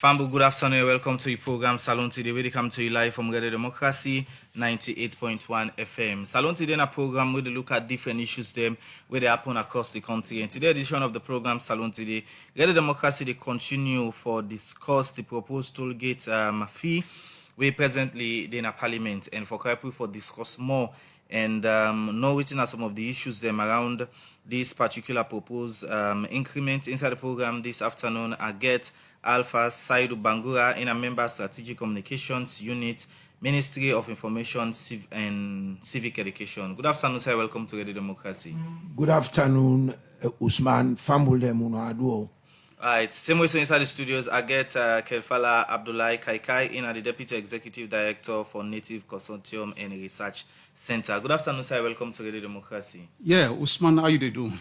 Fambu, good afternoon. Welcome to the program Salon Today. We come to you live from Radio Democracy 98.1 FM. Salon Today is a program where they look at different issues them where they happen across the country. And today's edition of the program Salon Today, Radio Democracy they continue for discuss the proposed tollgate fee. We presently in a parliament and for Kaipu for discuss more and know which are some of the issues them around this particular proposed increment inside the program this afternoon. I get Alpha Saidu Bangura in a member strategic communications unit, Ministry of Information and Civic Education. Good afternoon, sir. Welcome to Radio Democracy. Good afternoon, Usman Fambule Munaduo. Alright, same way so inside the studios, I get Kelfala Abdullahi Kaikai in the Deputy Executive Director for Native Consortium and Research Center. Good afternoon, sir. Welcome to Radio Democracy. Yeah, Usman, how you do?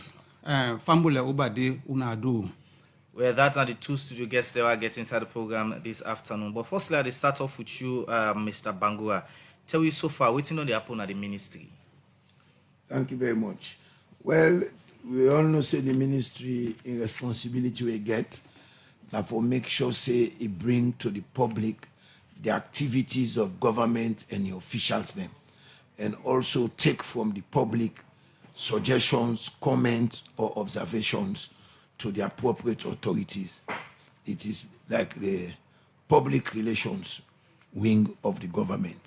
Fambule Ubade Unadu. Well, that's the two studio guests that are getting inside the program this afternoon. But firstly, I'll start off with you, Mr. Bangura. Tell you so far, waiting on the happen at the ministry. Thank you very much. Well, we all know say the ministry in responsibility we get that for make sure say it bring to the public the activities of government and the officials them, and also take from the public suggestions, comments, or observations to the appropriate authorities. It is like the public relations wing of the government.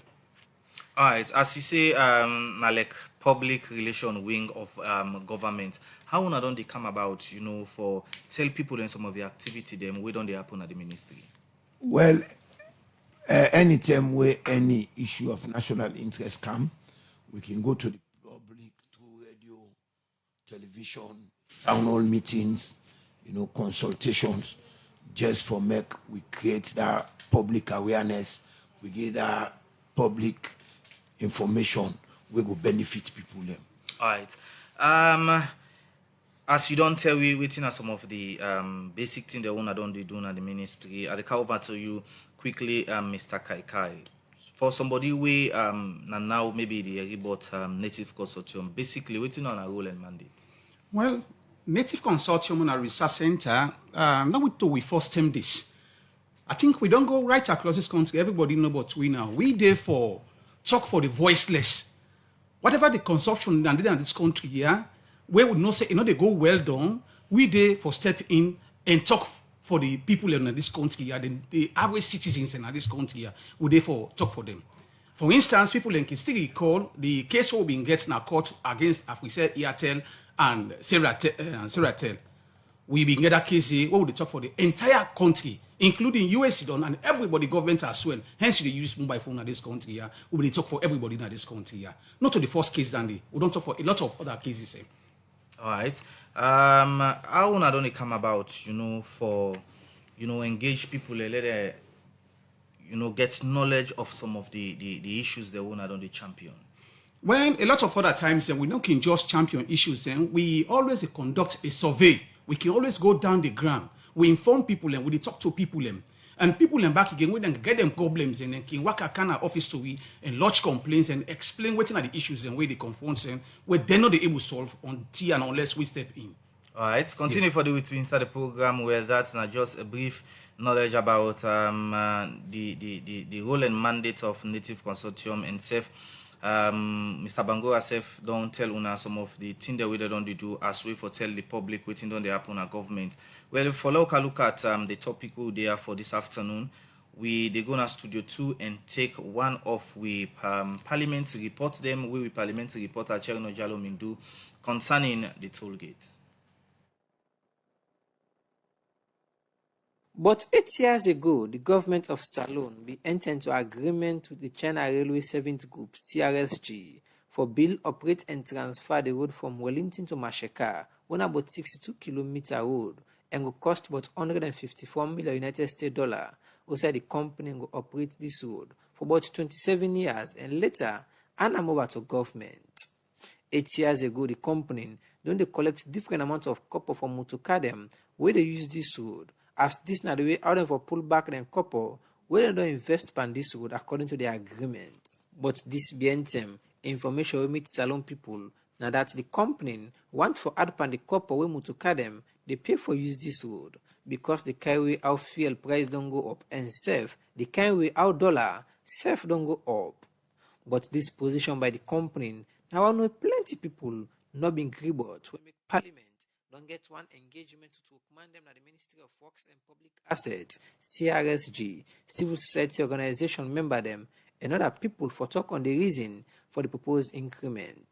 All right, as you say, like public relation wing of government, how don't they come about, for tell people and some of the activity them, where don't they happen at the ministry? Well, anytime where any issue of national interest come, we can go to the public through radio, television, town hall meetings, consultations, just for we create that public awareness, we get that public information, we will benefit people them. All right. As you don't tell me, waiting at some of the basic things they wanna don't do at the ministry, I'll come over to you quickly, Mr. Kaikai. For somebody we now maybe the about Native Consortium, basically waiting on a role and mandate. Well, Native Consortium and a Research Center, now we first term this. I think we don't go right across this country. Everybody know about we now. We therefore talk for the voiceless. Whatever the consumption done in this country here, we would not say, they go well done. We there for step in and talk for the people in this country here, the average citizens in this country here, we therefore talk for them. For instance, people can still recall the case we've been getting a court against, as we said, Airtel and Seratel. We been get that case where we talk for the entire country, including US and everybody government as well. Hence, they use mobile phone in this country here. We will talk for everybody in this country here. Not to the first case, Dandy. We don't talk for a lot of other cases. All right. How don't they come about, for, engage people, let get knowledge of some of the issues they want don't they champion? Well, a lot of other times, we don't can just champion issues, and we always conduct a survey. We can always go down the ground. We inform people and we talk to people and people back again, we then get them problems and then can work a kind of office to we and lodge complaints and explain what are the issues and where they confront them, where they're not able to solve until and unless we step in. All right, continue for the week inside the program where that's not just a brief knowledge about the role and mandate of Native Consortium and SAFE. Mr. Bangura Sef don't tell una some of the things that we don't do as we for tell the public waiting on the happen at government. Well, for look at the topic we there for this afternoon, they go to Studio 2 and take one of we parliamentary report them we parliamentary reporter Cherno Jalo Mindu concerning the toll gates. But 8 years ago, the government of Salon entered into agreement with the China Railway Savings Group, CRSG, for build, operate and transfer the road from Wellington to Masiaka, on about 62 kilometer road, and will cost about 154 million United States dollar. Also, the company will operate this road for about 27 years, and later, hand over to government. 8 years ago, the company don't collect different amounts of copper from Mutukadem, where they use this road. As this now the way out of a pull back and copper, where they don't invest on this road according to the agreement. But this BNTM information we meet Salon people now that the company want for add pan the copper we Mutukadem, they pay for use this road because the kind way how fuel price don't go up and sef the kind way how dollar sef don't go up. But this position by the company now I know plenty people not being gribbled to make Parliament don't get one engagement to command them at the Ministry of Works and Public Assets, CRSG, civil society organization member them, and other people for talk on the reason for the proposed increment.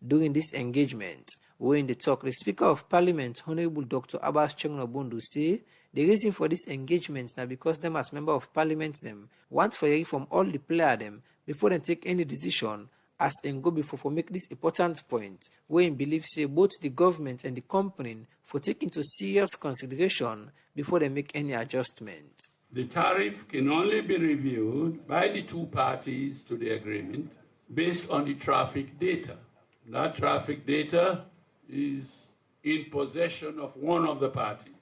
During this engagement, when the talk, the Speaker of Parliament, Honorable Dr. Abbas Chengnobundu, say the reason for this engagement now because them as member of Parliament them want for hearing from all the player them before they take any decision as and go before for make this important point where in believe say both the government and the company for take into serious consideration before they make any adjustment. The tariff can only be reviewed by the two parties to the agreement based on the traffic data. That traffic data is in possession of one of the parties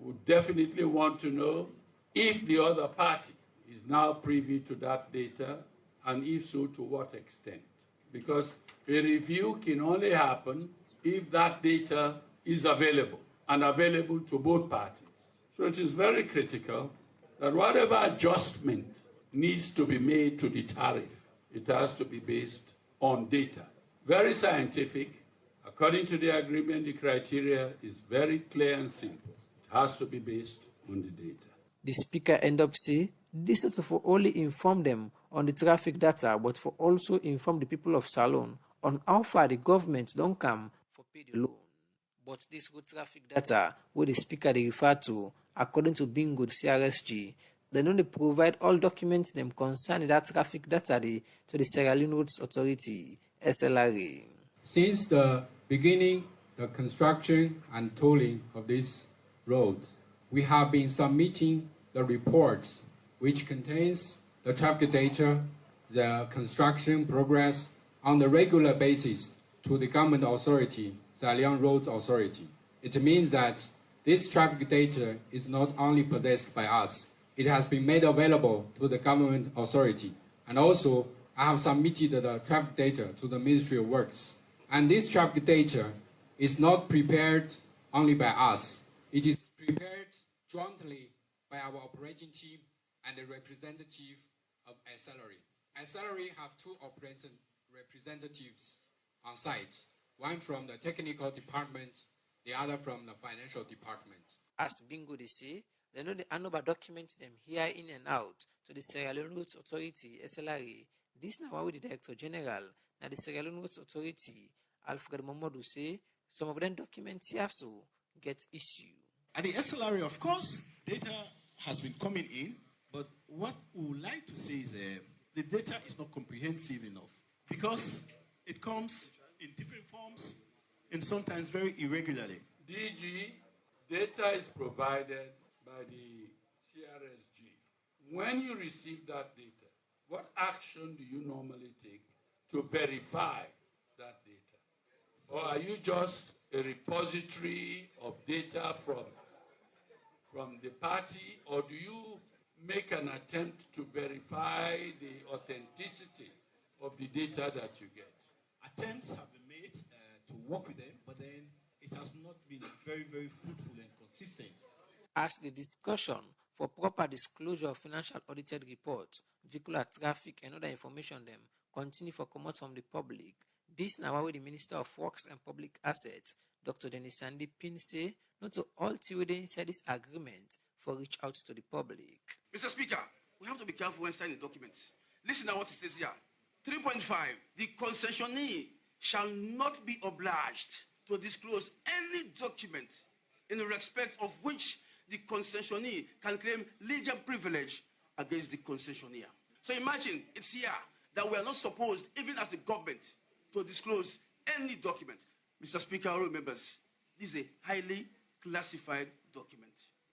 who definitely want to know if the other party is now privy to that data, and if so, to what extent. Because a review can only happen if that data is available, and available to both parties. So it is very critical that whatever adjustment needs to be made to the tariff, it has to be based on data. Very scientific. According to the agreement, the criteria is very clear and simple. It has to be based on the data. The Speaker end up say this is for only inform them on the traffic data, but for also inform the people of Salone on how far the government don't come for pay the loan. But this good traffic data, where the Speaker they refer to, according to being good CRSG, they don't provide all documents them concerning that traffic data to the Sierra Leone Roads Authority, SLRA. Since the beginning, the construction and tolling of this road, we have been submitting the reports which contains the traffic data, the construction progress on a regular basis to the government authority, the Leone Roads Authority. It means that this traffic data is not only possessed by us, it has been made available to the government authority. And also, I have submitted the traffic data to the Ministry of Works. And this traffic data is not prepared only by us. It is prepared jointly by our operating team and the representative of SLRA. SLRA have two operating representatives on site, one from the technical department, the other from the financial department. As Bingo they say, they know the ANOBA document them here in and out to the Sierra Leone Roads Authority, SLRA. This now with the Director General, now the Sierra Leone Roads Authority, Alfred Momodu say, some of them documents here so get issue. At the SLRA, of course, data has been coming in, but what we would like to say is the data is not comprehensive enough because it comes in different forms and sometimes very irregularly. DG, data is provided by the CRSG. When you receive that data, what action do you normally take to verify that data? Or are you just a repository of data from the party, or do you make an attempt to verify the authenticity of the data that you get? Attempts have been made to work with them, but then it has not been very, very fruitful and consistent. As the discussion for proper disclosure of financial audited reports, vehicular traffic and other information them continue for comment from the public, this now where the Minister of Works and Public Assets, Dr. Denis Sandy Pin say, not to all within inside this agreement for reach out to the public. Mr. Speaker, we have to be careful when signing documents. Listen to what it says here. 3.5, the concessionee shall not be obliged to disclose any document in respect of which the concessionee can claim legal privilege against the concessionaire. So imagine it's here that we are not supposed, even as a government, to disclose any document. Mr. Speaker, all members, this is a highly classified document.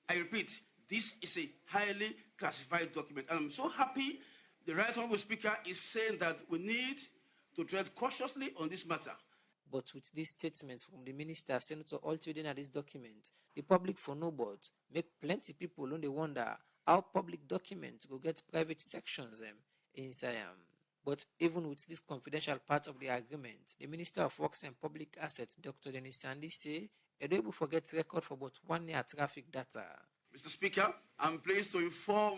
I repeat, this is a highly classified document. And I'm so happy the Right Honorable Speaker is saying that we need to tread cautiously on this matter. But with this statement from the Minister, Senator Altwithin at this document, the public for no but make plenty people only wonder how public documents will get private sections inside them. But even with this confidential part of the agreement, the Minister of Works and Public Assets, Dr. Denis Sandy, say, they will forget record for about 1 year traffic data. Mr. Speaker, I'm pleased to inform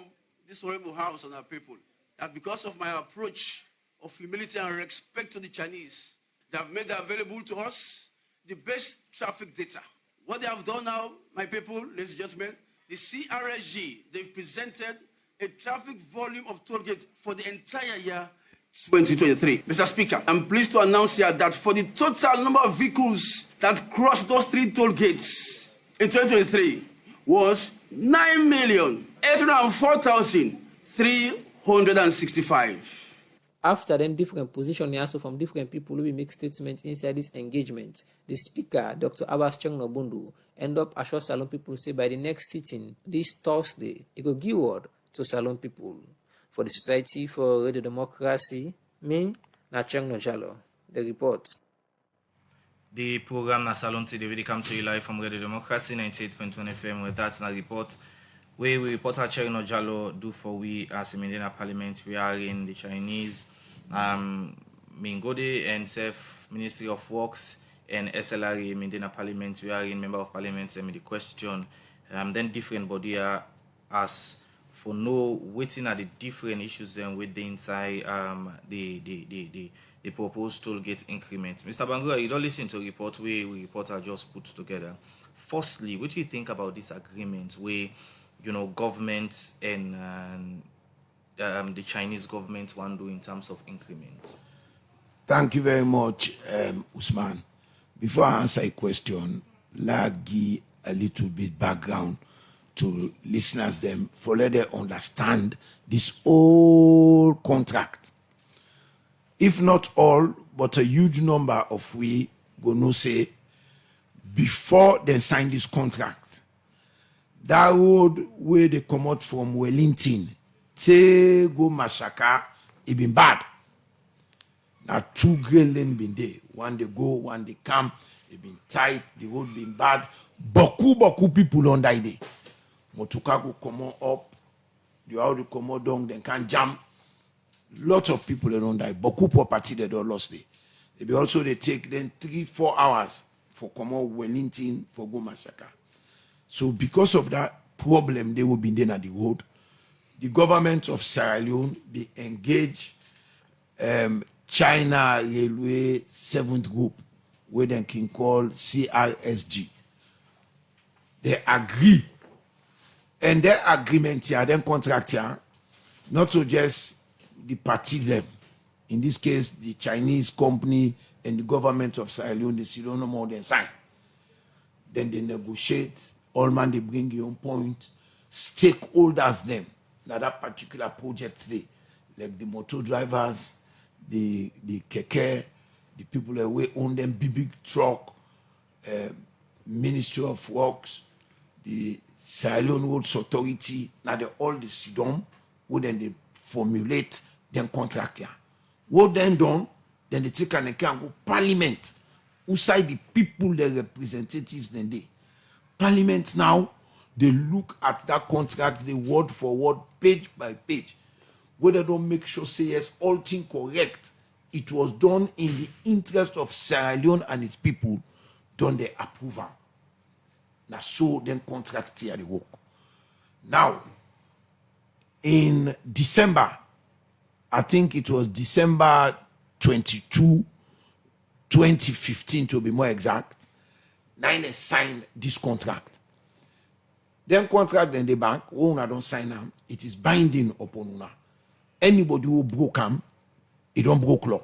this honorable House and our people that because of my approach of humility and respect to the Chinese, they have made available to us the best traffic data. What they have done now, my people, ladies and gentlemen, the CRSG, they've presented a traffic volume of tollgate for the entire year 2023. Mr. Speaker, I'm pleased to announce here that for the total number of vehicles that crossed those 3 toll gates in 2023 was 9,804,365. After then different positions also from different people who will make statements inside this engagement, the speaker, Dr. Abbas Cheng Nobundu, end up assure Salon people say by the next sitting, this Thursday, he will give word to Salon people. For the Society for Radio Democracy, me, na Cheng Nojalo. The report. The program na Salon today will come to you live from Radio Democracy 98.1 FM. With that, na report where we report our Cheng Nojalo do for we as a Indiana Parliament. We are in the Chinese Mingode and Self Ministry of Works and SLRA Indiana Parliament. We are in Member of Parliament and the question. Then different body are as for no waiting at the different issues then with the inside the proposed toll gate increments. Mr. Bangura, you don't listen to a report where we report are just put together. Firstly, what do you think about this agreement where governments and the Chinese government want to do in terms of increment? Thank you very much, Usman. Before I answer a question, let give a little bit background to listeners them for let them understand this whole contract. If not all, but a huge number of we gonna say before they sign this contract, that road where they come out from Wellington to go Masiaka, it been bad. Now 2 green lane been there. One they go, one they come. It been tight. The road been bad. Beaucoup people on that day. Motuka go come up. The how they come out down. They can't jam. Lots of people they don't die. Beaucoup property they don't lost it. They also they take then 3-4 hours for come out Wellington for go Masiaka. So because of that problem, they will be there at the road. The government of Sierra Leone, they engage China Railway 7th Group, where they can call CRSG. They agree. And their agreement here, their contract here, not to just the parties them. In this case, the Chinese company and the government of Sierra Leone, they still don't know more than sign. Then they negotiate. All man, they bring your own point. Stakeholders them. Now that particular project today, like the motor drivers, the keke, the people that we own them big truck, Ministry of Works, the Sierra Leone Roads Authority. Now they all the SIDOM, who then they formulate them contract here. What then done? Then they take and go Parliament, who side the people, the representatives, then they. Parliament now, they look at that contract, the word for word, page by page. Whether they don't make sure, say yes, all things correct. It was done in the interest of Sierra Leone and its people, done the approval. Now, so then contract here the work. Now, in December, I think it was December 22, 2015 to be more exact, Nine signed this contract. Then contract then the bank, una don't sign them, it is binding upon una. Anybody who broke them, it don't broke law.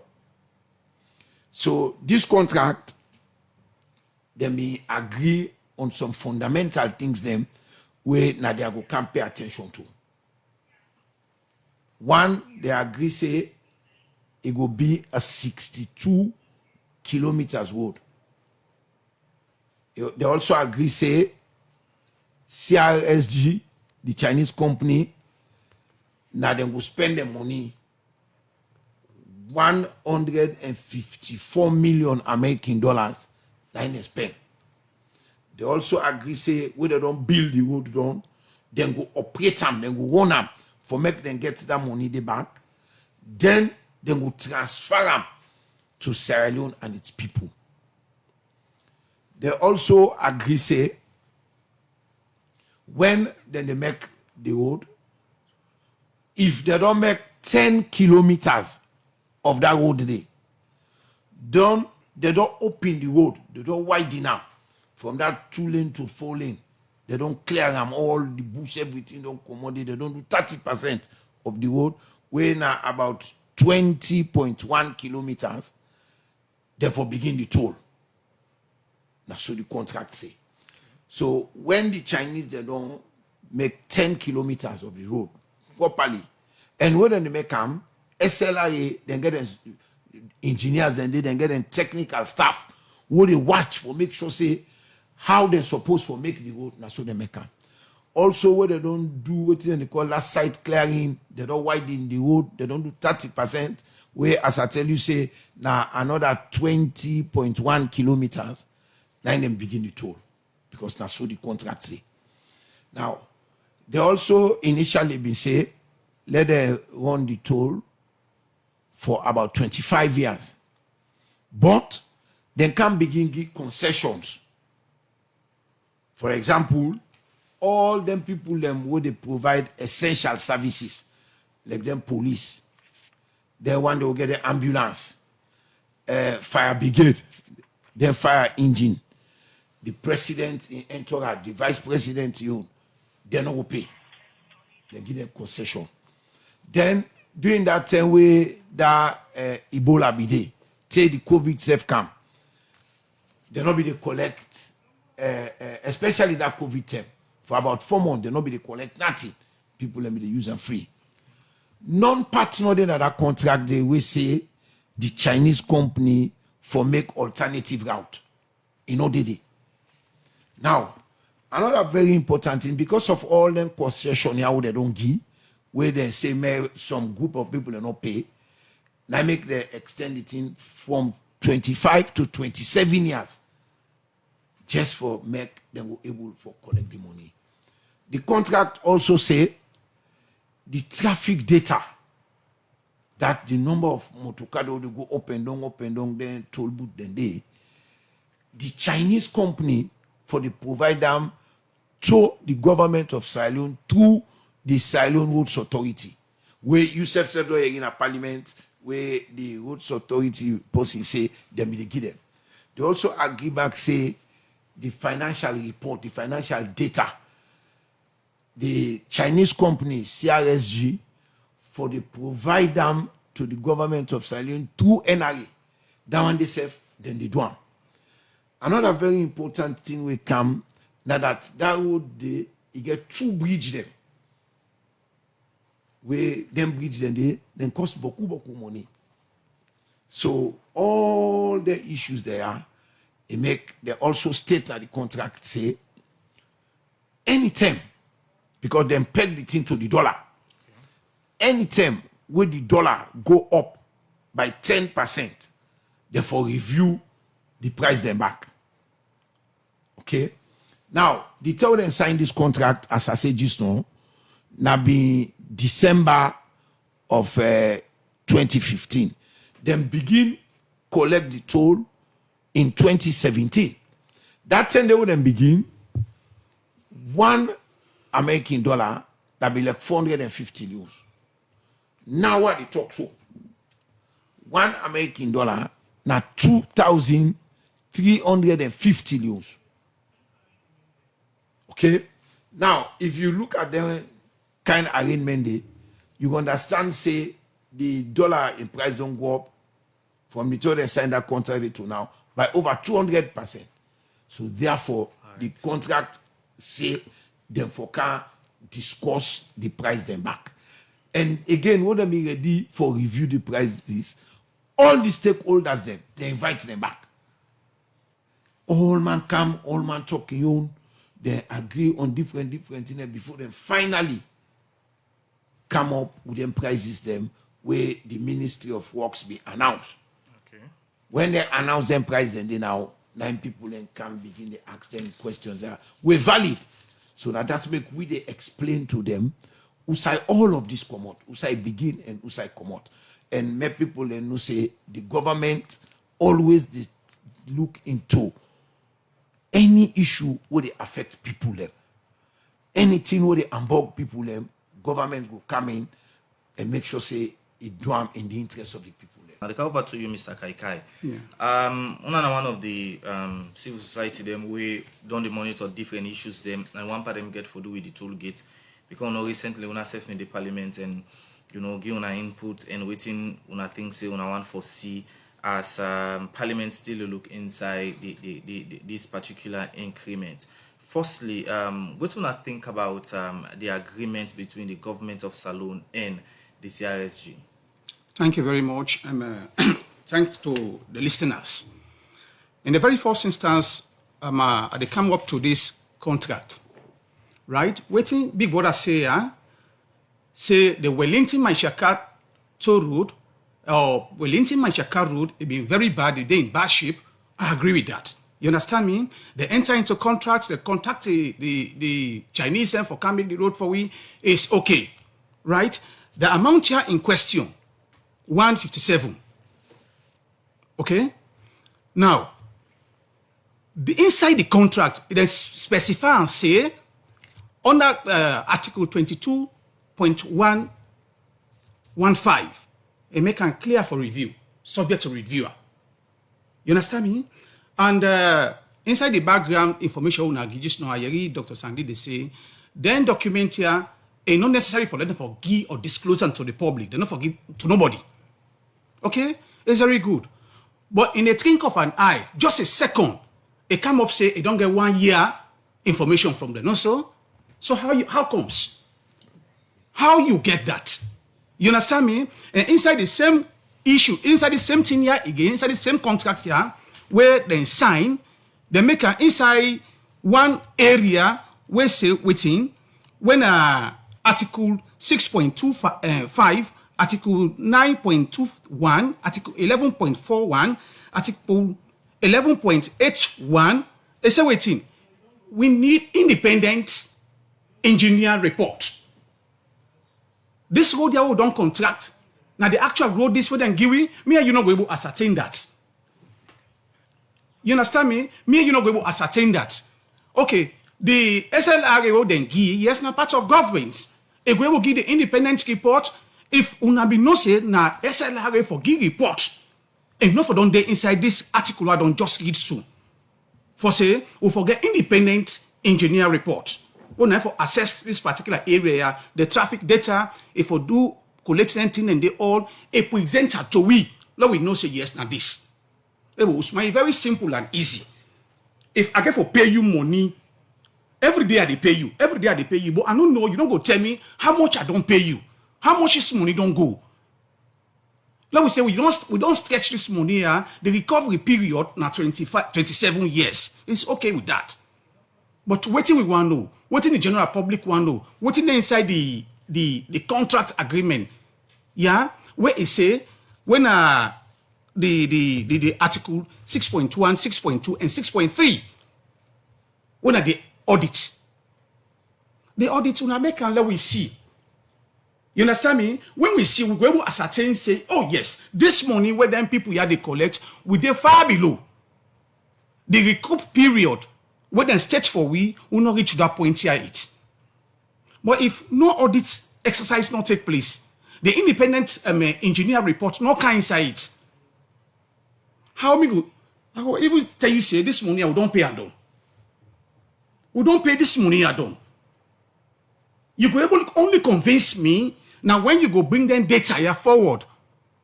So this contract, they may agree on some fundamental things them where now they can pay attention to. One, they agree say it will be a 62 kilometers road. They also agree say CRSG, the Chinese company, now they will spend the money 154 million American dollars that they spend. They also agree say when they don't build the road down, then go operate them, then go run them for make them get that money the bank. Then they will transfer them to Sierra Leone and its people. They also agree say When then they make the road, if they don't make 10 kilometers of that road they don't open the road, they don't widen up from that 2 lane to 4 lane. They don't clear them all, the bush, everything don't accommodate. They don't do 30% of the road. We're now about 20.1 kilometers. Therefore, begin the toll. That's what the contract say. So when the Chinese, they don't make 10 kilometers of the road properly, and when they make them, SLIA, then get them engineers, then they then get them technical staff, who they watch for, make sure say how they're supposed to make the road. That's what they make them. Also, where they don't do what they call last site clearing, they don't widen the road, they don't do 30%, where, as I tell you, say, now another 20.1 kilometers, then them begin the toll. Because that's what the contract say. Now, they also initially been say, let them run the toll for about 25 years. But they can begin give concessions. For example, all them people them where they provide essential services, like them police, they want to get the ambulance, fire brigade, then fire engine. The president in entourage, the vice president, they not will pay. They give them concession. Then, during that time where that Ebola be there, say the COVID safe camp, they not be they collect, especially that COVID time, for about 4 months, they not be they collect nothing. People let me they use them free. Non-partner in that contract, they will say the Chinese company for make alternative route. You know, they did. Now, another very important thing, because of all them concession here they don't give, where they say some group of people they not pay, now make the extend it in from 25 to 27 years, just for make them able for collect the money. The contract also say the traffic data, that the number of motorcars they go up and down, then toll booth, then the Chinese company for the provide them to the government of Sierra Leone through the Sierra Leone Roads Authority, where you said in a parliament, where the Roads Authority person say them they give them. They also agree back say the financial report, the financial data, the Chinese company CRSG for the provide them to the government of Sierra Leone through NRA. That one they say then they do them. Another very important thing will come now that road they get 2 bridge them. Where them bridge then cost beaucoup money. So all the issues there, they also state that the contract say anytime, because them peg the thing to the dollar. Anytime where the dollar go up by 10%, therefore review the price them back. Okay. Now, the tell them sign this contract, as I said just now, now be December of 2015. Then begin collect the toll in 2017. That time they would then begin $1 American that be like 450 euros. Now what they talk so? $1 American now 2,350 euros. Okay. Now, if you look at the kind of arrangement there, you understand, say, the dollar in price don't go up from the time they signed that contract to now by over 200%. So therefore, the contract say them for can discuss the price them back. And again, what they be ready for review the prices, all the stakeholders them, they invite them back. All man come, all man talk on. They agree on different things before they finally come up with them prices them where the Ministry of Works be announced. Okay. When they announce them price, then they now 9 people then can begin to ask them questions that were valid. So that's make we they explain to them who say all of this come out, who say begin and who say come out. And make people then know say the government always look into any issue where they affect people there. anything where they unbug people, government will come in and make sure say it do am in the interest of the people. Now, the over to you, Mr. Kaikai. Yeah. One of the civil society them we done the monitor different issues them, and one part them get for do with the toll gate because recently when I served in the parliament and give una input and waiting una think say una want for see as parliament still look inside this particular increment. Firstly, what una think about the agreement between the government of Salone and the CRSG? Thank you very much. Thanks to the listeners. In the very first instance, they come up to this contract, right? Waiting, big brother say the Wellington-Masiaka Toll Road or Wellington-Masiaka Road has been very bad. They're in bad shape. I agree with that. You understand me? They enter into contracts. They contact the Chinese for coming the road for we. Is okay, right? The amount here in question, 157. Okay? Now, inside the contract, it specify and say, under Article 22.115, it make it clear for review, subject to reviewer. You understand me? And inside the background information, just now, I read Dr. Sandy, they say, then document here, it's not necessary for them to give or disclose them to the public. They not forgive to nobody. Okay? It's very good. But in a twinkle of an eye, just a second, it come up say it don't get 1 year information from them. No, so how comes? How you get that? You understand me? And inside the same issue, inside the same thing here again, inside the same contract here, where they sign, they make an inside one area where say within when Article 6.25, Article 9.21, Article 11.41, Article 11.81, they say waiting. We need independent engineer report. This road here we don't contract. Now the actual road this way then give me and you not able to ascertain that. You understand me? Me and you not able to ascertain that. Okay, the SLRA will then give, yes, now part of government. If we will give the independent report, if unabi no say na SLRA for give report, and not for don't dey inside this article I don't just read soon. For say, we forget independent engineer report. We now for assess this particular area, the traffic data, if we do collect anything and they all, a presenter to we, let we know say yes now this. It was very simple and easy. If I get for pay you money, every day they pay you, but I don't know, you don't go tell me how much I don't pay you. How much this money don't go? Let me say we don't stretch this money here. The recovery period now 27 years. It's okay with that. But what we want to know, what in the general public want to know, what in the inside the contract agreement, yeah, where it say when the article 6.1, 6.2, and 6.3, when are the audit will make and let we see. You understand me? When we see, we go able to ascertain, say, oh yes, this money where them people here they collect, we they far below. The recoup period, where then stage for we will not reach that point here it. But if no audit exercise not take place, the independent engineer report not can inside it. How me go? I will even tell you say this money I don't pay and done. We don't pay this money I done. You go able to only convince me now when you go bring them data here forward.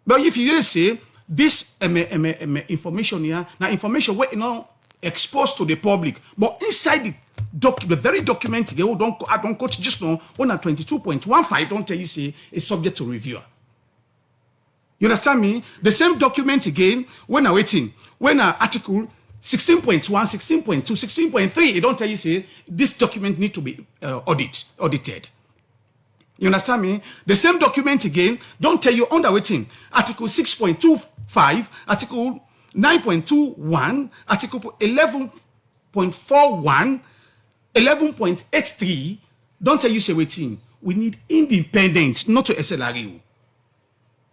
But if you just say this information here, now information where you know exposed to the public, but inside the very document they don't I don't quote just now 122.15 don't tell you say it's subject to review. You understand me? The same document again when I waiting when article 16.1, 16.2, 16.3, it don't tell you say this document need to be audited. You understand me? The same document again don't tell you under waiting article 6.25, article 9.21, article 11.41, 11.83 don't tell you say waiting. We need independence, not to SLRU.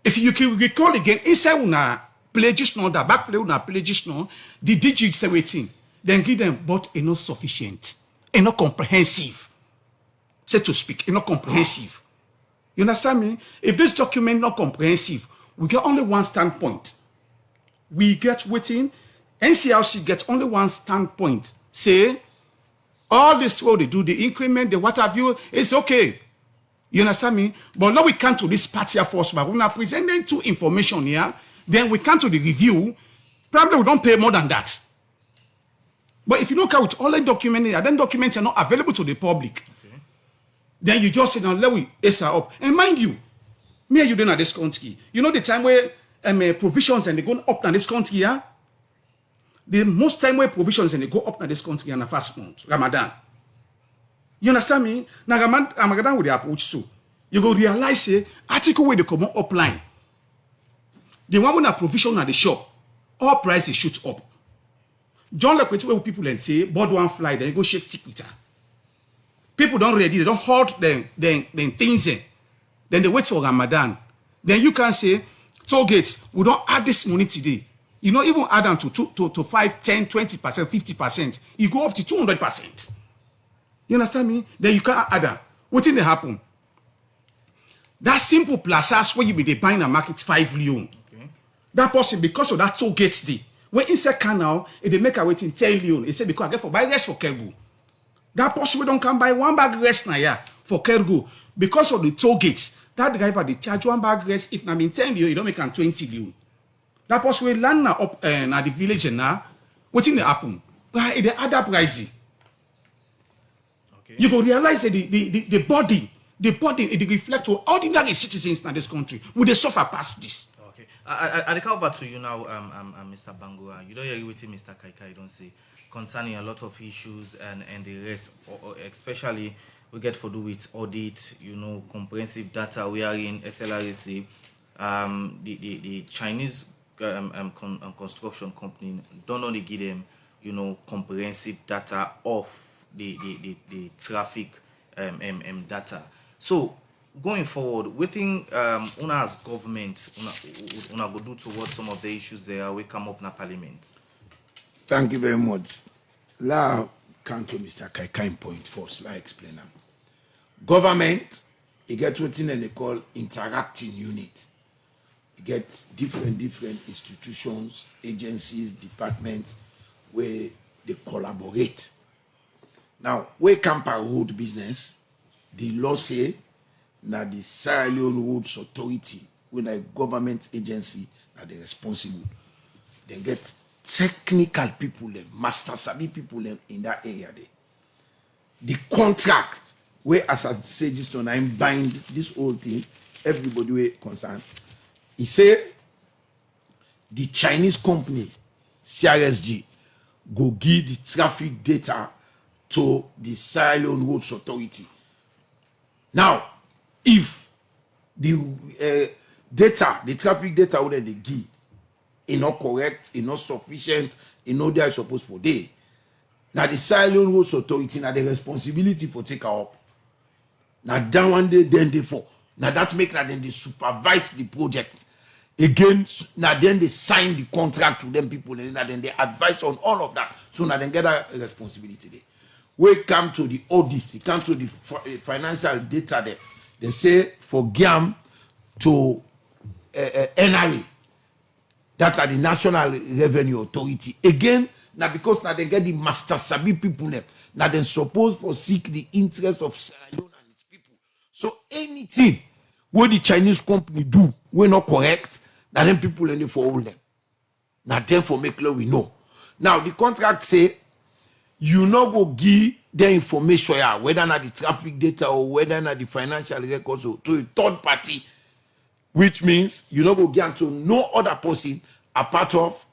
If you can recall again inside una play just now, the back play una play just now, the digits say waiting, then give them but enough sufficient, enough comprehensive. so to speak, it's not comprehensive. You understand me? If this document not comprehensive, we get only one standpoint. We get waiting. NCRC gets only one standpoint. Say, all this what they do, the increment, the what have you, it's okay. You understand me? But now we come to this party first, but when I present them to information here, then we come to the review. Probably we don't pay more than that. But if you don't come with all the documents here, then documents are not available to the public. Okay. Then you just say, now let me ace up. And mind you, me and you don't have this country. You know the time where provisions and they go up in this country, yeah? The most time where provisions and they go up in this country in the first month, Ramadan. You understand me? Now Ramadan with the approach too. You go realize say article where they come up line. The one when a provision at the shop, all prices shoot up. John like where people and say board one fly, then you go shake tick. People don't ready, they don't hold them things in. Then they wait for Ramadan. Then you can say, Tollgate, we don't add this money today. You know, even add them to 5, 10, 20%, 50%. You go up to 200%. You understand me? Then you can't add them. What thing they happen? That simple plazas where you be buying a market 5 Leone. Okay. That person, because of that Tollgate day, when inside canal, if they make a waiting 10 Leone, they say because I get for buy rest for cargo. That person we don't come buy one bag rest now yeah, for cargo. Because of the Tollgate, that driver they charge one bag rest. If I mean 10 Leone, you don't make 20 Leone. That person will land now up at the village and now, what's in the happen? But they add up rising. Okay. You go realize that the body, it reflects on ordinary citizens in this country. Would they suffer past this? Okay. I come back to you now, Mr. Bangura. You don't agree with him, Mr. Kaikai, don't say, concerning a lot of issues and the rest, or especially we get to do with audit, you know, comprehensive data we are in SLRC. The Chinese construction company don't only give them, you know, comprehensive data of the traffic data. So going forward, we think una as government una go do towards some of the issues there we come up in Parliament. Thank you very much. Now come to Mr. Kaikai point first. Let explain them. Government, it gets what they call interacting unit. You get different institutions, agencies, departments where they collaborate. Now, where Camper Road business, the law say that the Sierra Leone Roads Authority, when a government agency that they're responsible, they get technical people, master sabi people in that area there. The contract, where as I say this one, I'm buying this whole thing, everybody were concerned. He said the Chinese company, CRSG, go give the traffic data to the Sierra Leone Roads Authority. Now, if the data, the traffic data that they give, is not correct, is not sufficient, is not there supposed for day, now the Sierra Leone Roads Authority now the responsibility for take her up. Now that one day, then they for. Now that make that then they supervise the project. Again, now then they sign the contract to them people, and then they advise on all of that. So now they get a responsibility there. We come to the audit, we come to the financial data there. They say for GAM to NRA, that are the National Revenue Authority. Again, now because now they get the master sabi people there, now they supposed for seek the interest of Sierra Leone and its people. So anything what the Chinese company do, we're not correct, now then people only for all them. Now then for make law we know. Now the contract say you not go give the information whether not the traffic data or whether not the financial records or to a third party, which means you not go give to no other person apart of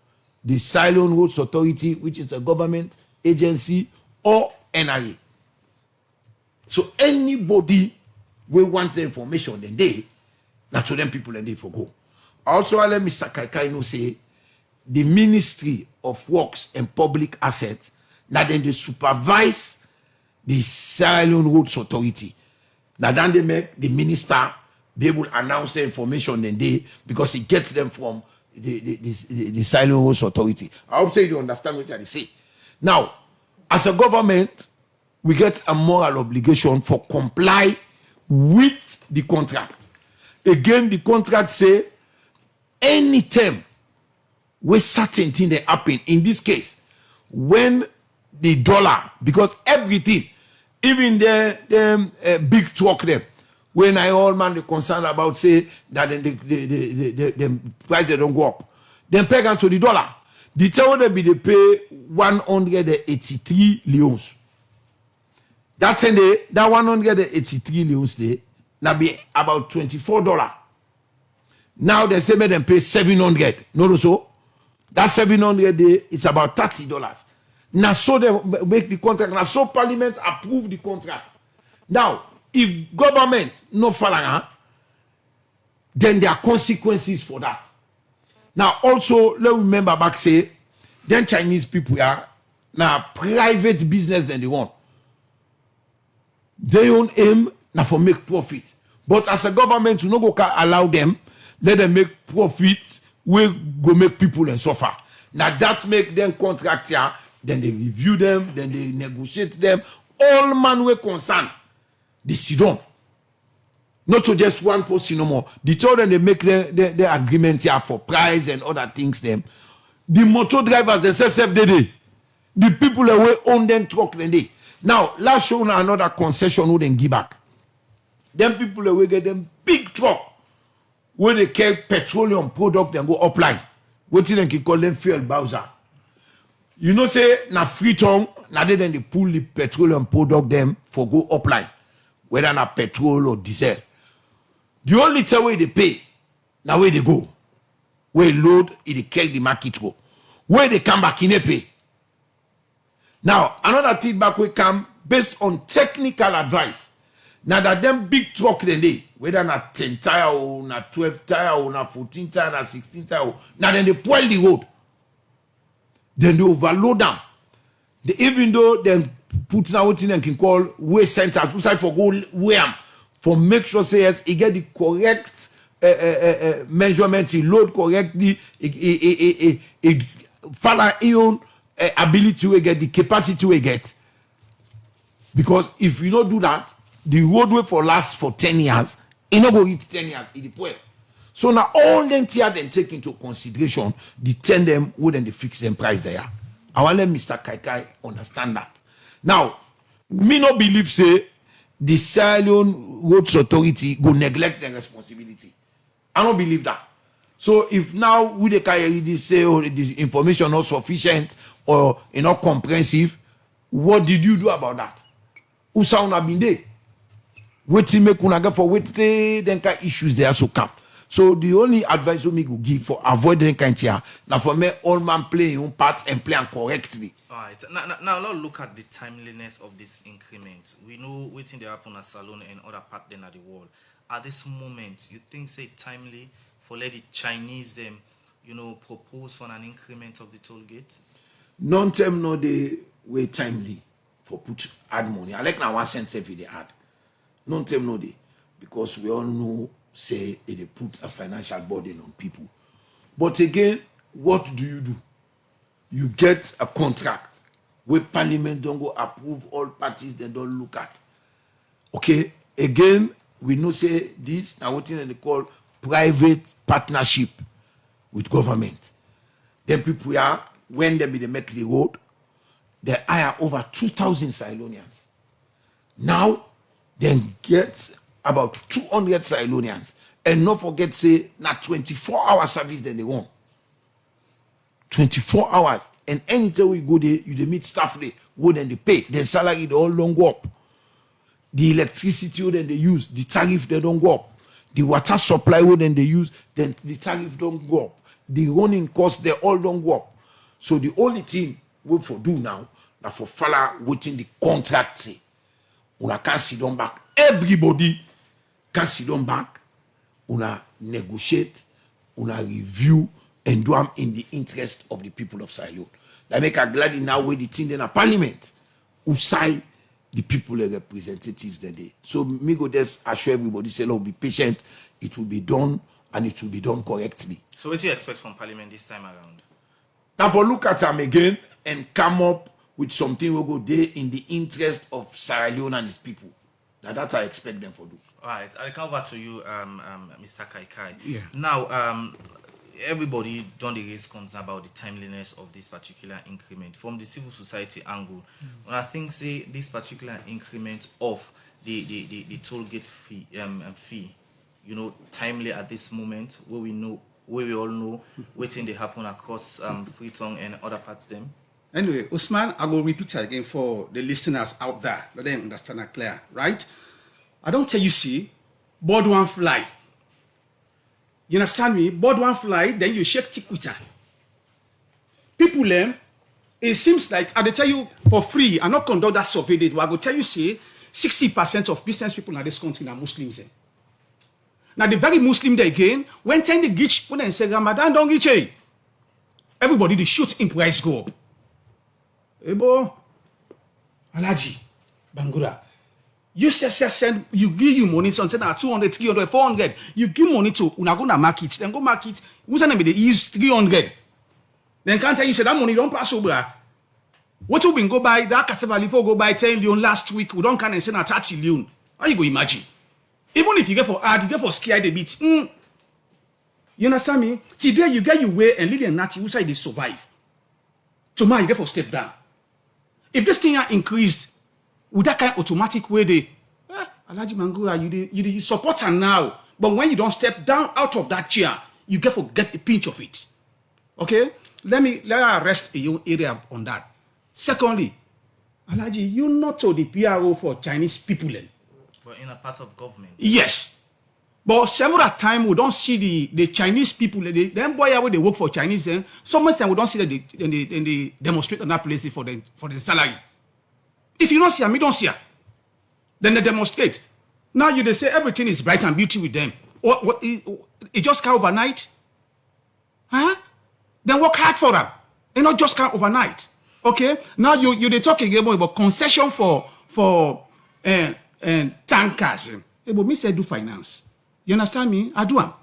the Sierra Leone Roads Authority, which is a government agency, or NRA. So anybody who wants the information, then they, not to them people and they forgo. Also, I let Mr. Kaikai know say the Ministry of Works and Public Assets, now then they supervise the Sierra Leone Roads Authority. Now then they make the minister be able to announce the information then they, because it gets them from the Sierra Leone Roads Authority. I hope you understand what I say. Now, as a government, we get a moral obligation for comply with the contract. Again, the contract say any time where certain thing they happen, in this case, when the dollar, because everything, even the big truck them, when I all man they concerned about say that the price they don't go up, then peg on to the dollar. The tell them they pay 183 leons. That day, that 183 leons day, now be about $24. Now they say make them pay 700. No, so that 700 day it's about $30. Now so they make the contract. Now so Parliament approve the contract. Now if government no follow, then there are consequences for that. Now also let's remember back say, then Chinese people are now private business than they want. They own aim now for make profit. But as a government, you no go allow them, let them make profit, we go make people and suffer. Now that make them contract here, then they review them, then they negotiate them. All man were concerned. They sit down. Not to just one person no more. They told them they make their agreement here for price and other things them. The motor drivers themselves they. The people that will own them truck then they. Now, let's show another concession who then give back. Them people that will get them big truck where they carry petroleum product and go upline. What they can call them fuel bowser. You know, say na free tongue, now they pull the petroleum product them for go upline, whether na petrol or diesel. The only time where they pay, now where they go, where they load, it carry the market go. Where they come back in they pay. Now, another thing back we come based on technical advice. Now that them big truck they, whether na 10 tire or na 12 tire or na 14 tire, na 16 tire, now then they spoil the road. Then they overload them. Even though they put now what they can call waste centers, who side for go where for make sure say yes, he get the correct measurement, he load correctly, it follow own ability we get, the capacity we get. Because if you don't do that, the roadway for last for 10 years, it not go reach 10 years, it deploy. So now all them tier them take into consideration, the 10 them wouldn't they fix them price there. I want let Mr. Kaikai understand that. Now, me not believe say the Sierra Roads Authority go neglect their responsibility. I don't believe that. So if now we the carry say oh, the information not sufficient or not comprehensive, what did you do about that? Who sound have been there? Waiting make una get for wait then kind issues there so come. So the only advice we go give for avoiding kind here now for me all man play your part and play correctly. All right. Now let's look at the timeliness of this increment. We know waiting they happen at Salone and other part then at the world. At this moment, you think say timely for let the Chinese them, propose for an increment of the toll gate? None them no they wait timely for put add money. I like now 1 cent if they add. None them no they because we all know say they put a financial burden on people. But again, what do? You get a contract where Parliament don't go approve all parties they don't look at. Okay, again, we know say this now what they call private partnership with government. Then people are when they make the road, they hire over 2,000 Cylonians. Now, then get about 200 Cylonians. And not forget, say, not 24-hour service that they want. 24 hours. And anytime we go there, you meet staff there, what then they pay. Their salary, they all don't go up. The electricity that they use, the tariff, they don't go up. The water supply, what then they use, then the tariff don't go up. The running costs, they all don't go up. So the only thing we for do now, that for follow within the contract say, una can sit down back. Everybody can sit down back. Una negotiate, una review, and do them in the interest of the people of Sierra. That make a glad now with the thing in a Parliament who side the people and representatives that day. So me go just assure everybody, say, no, be patient. It will be done, and it will be done correctly. So what do you expect from Parliament this time around? Now for look at them again and come up with something will go there in the interest of Sierra Leone and its people. That I expect them to do. All right, I'll come over to you, Mr. Kaikai. Yeah. Now, everybody don't raise concern about the timeliness of this particular increment from the civil society angle. When I think, say, this particular increment of the toll gate fee, timely at this moment, where we all know waiting they happen across Freetown and other parts them. Anyway, Usman, I will repeat it again for the listeners out there. Let them understand that clear, right? I don't tell you, see, bird one fly. You understand me? Bird one fly, then you shake tikwita. People, it seems like, I tell you for free, I not conduct that survey, but I will tell you, see, 60% of business people in this country are Muslims. Now, the very Muslim there again, when they get, when they say Ramadan, don't get everybody, they shoot in price go up. Ebo, Alaji, Bangura. You send, you give you money, so say 200, 300, 400. You give money to Unagona market, then go market. Who's the name? They use 300. Then can't tell you say that money don't pass over. What you been go buy that Cassava go buy 10 Leone last week? We don't can send 30 Leone. How you go imagine? Even if you get for ad, you get for scared a bit. You understand me? Today you get your way and Lily and Natty, who say they survive. Tomorrow you get for step down. If this thing are increased, with that kind of automatic way, they, Alaji Mangura, you support her now. But when you don't step down out of that chair, you get a pinch of it. Okay? Let me rest a area on that. Secondly, Alaji, you not to the PRO for Chinese people. But in a part of government. Yes. But several times we don't see the Chinese people, them boy where they work for Chinese, so much time we don't see that they demonstrate on that place for the salary. If you don't see them, you don't see them. Then they demonstrate. Now they say everything is bright and beauty with them. It just come overnight? Huh? Then work hard for them. It not just come overnight. Okay? Now they talking about concession for tankers. But me say do finance. You understand me? I do am.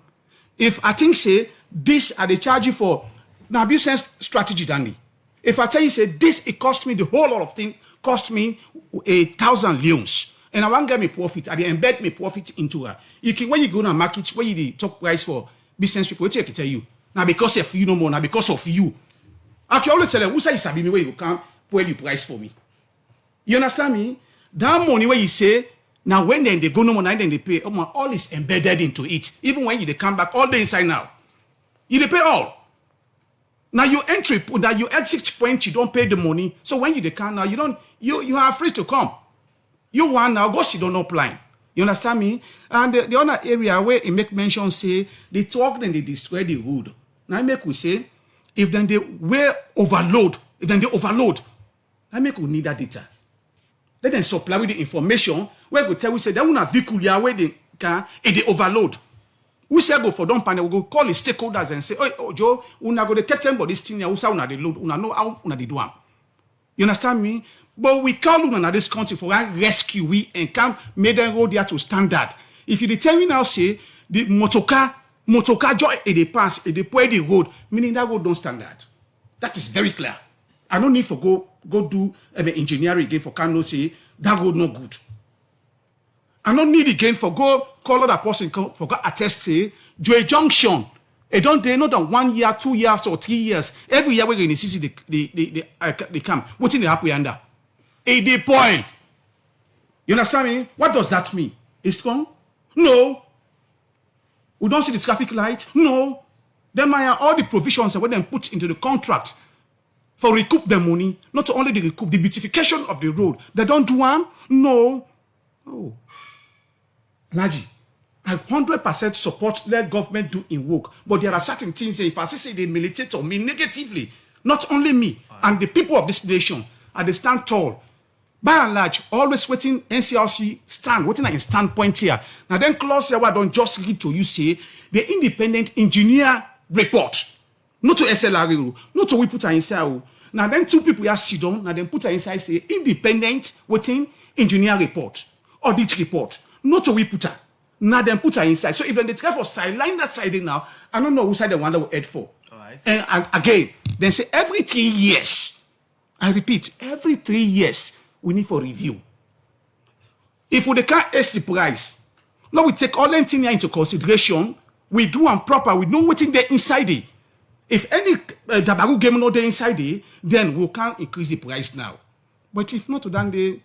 If I think say this are the charge for now business strategy, Danny. If I tell you say this, it cost me the whole lot of things, cost me 1,000 leones. And I want to get me profit. I embed me profit into her. You can when you go to market, where you the top price for business people, what I can tell you. Now because of you no more, now because of you. I can always tell them, who say sabi me where you can put the price for me. You understand me? That money where you say, now when they go no more, then they pay, all is embedded into it. Even when they come back, all the inside now. You they pay all. Now you entry, now you exit point, you don't pay the money. So when you can now, you are free to come. You want now, go sit down applying. You understand me? And the other area where it make mention say, they talk and they destroy the road. Now I make we say, if then they were overload, I make we need that data. Let them supply with the information where we tell we say, they want a vehicle where they can, and they overload. We say go for don't panel, we go call the stakeholders and say, oh Joe, we go detect them, but this thing, we say they load, we know how they do them. You understand me? But we call them in this country for a rescue, we and come make them road there to standard. If you determine now say the motocar joy they pass, they play the road, meaning that road don't standard. That is very clear. I don't need for go do engineering again for can say that road no good. I don't need again for go call other person for go attest say Joy Junction. It don't they not than 1 year, 2 years or 3 years. Every year we're going to see the come. What's in the happy under? A day point. You understand me? What does that mean? It's strong? No. We don't see the traffic light? No. Then all the provisions that when they put into the contract for recoup the money, not only the recoup, the beautification of the road. They don't do one? No. Oh. Laji, I 100% support let government do in work, but there are certain things, if I say they militate on me negatively, not only me, and the people of this nation, and they stand tall. By and large, always waiting NCRC stand, waiting at a standpoint here. Now then clause here, I don't just read to you say, the independent engineer report, not to SLRE, not to we put her inside. Now then two people here sit down, now then put her inside, say, independent waiting engineer report, audit report, not to we put her. Now then put her inside. So if they try for sideline that side now, I don't know who side the one that will head for. All right. And again, then say every 3 years, I repeat, every 3 years, we need for review. If we can't ace the price, now we take all things into consideration, we do them proper, we know what's in there inside it. If any dabaru game not there inside it, then we can't increase the price now. But if not, then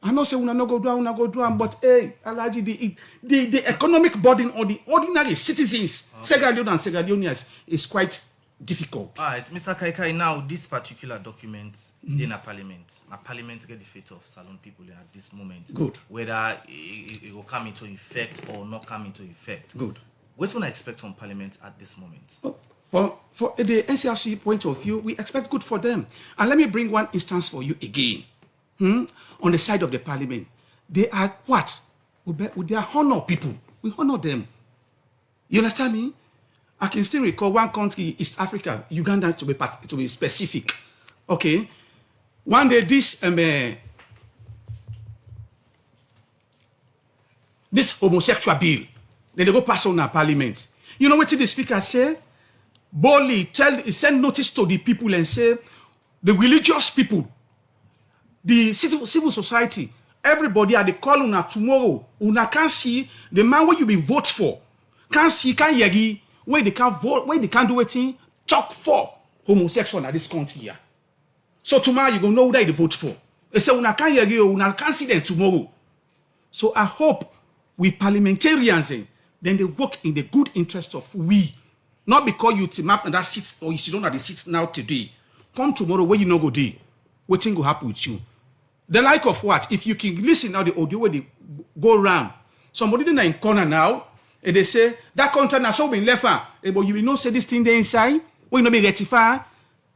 I know say we not go do, but hey, Alaji, the economic burden on the ordinary citizens, Sierra Leone and Sierra Leoneans is quite difficult. All right, Mr. Kaikai, now this particular document in a parliament get the fate of Salone people at this moment. Good. Whether it will come into effect or not come into effect. Good. What do you expect from parliament at this moment? For the NCRC point of view, we expect good for them. And let me bring one instance for you again. On the side of the parliament, they are what? They are honor people. We honor them. You understand me? I can still recall one country, East Africa, Uganda, to be specific. Okay, one day this homosexual bill, then they go pass on our parliament. You know what the speaker say? Boldly send notice to the people and say, the religious people, the civil society, everybody at the call una tomorrow. Una can't see the man where you been vote for. Can't see, can't yagi, where they can't vote, where they can't do anything, talk for homosexual in this country here. So tomorrow you gonna know who they vote for. They say una can't yagi, una can't see them tomorrow. So I hope we parliamentarians then they work in the good interest of we. Not because you team up and that seat or you sit on at the seat now today. Come tomorrow where you know go day. What thing will happen with you? The like of what? If you can listen now the audio where they go around. Somebody in the corner now, and they say, that contract now so been left but you will not say this thing there inside. When you know be rectify,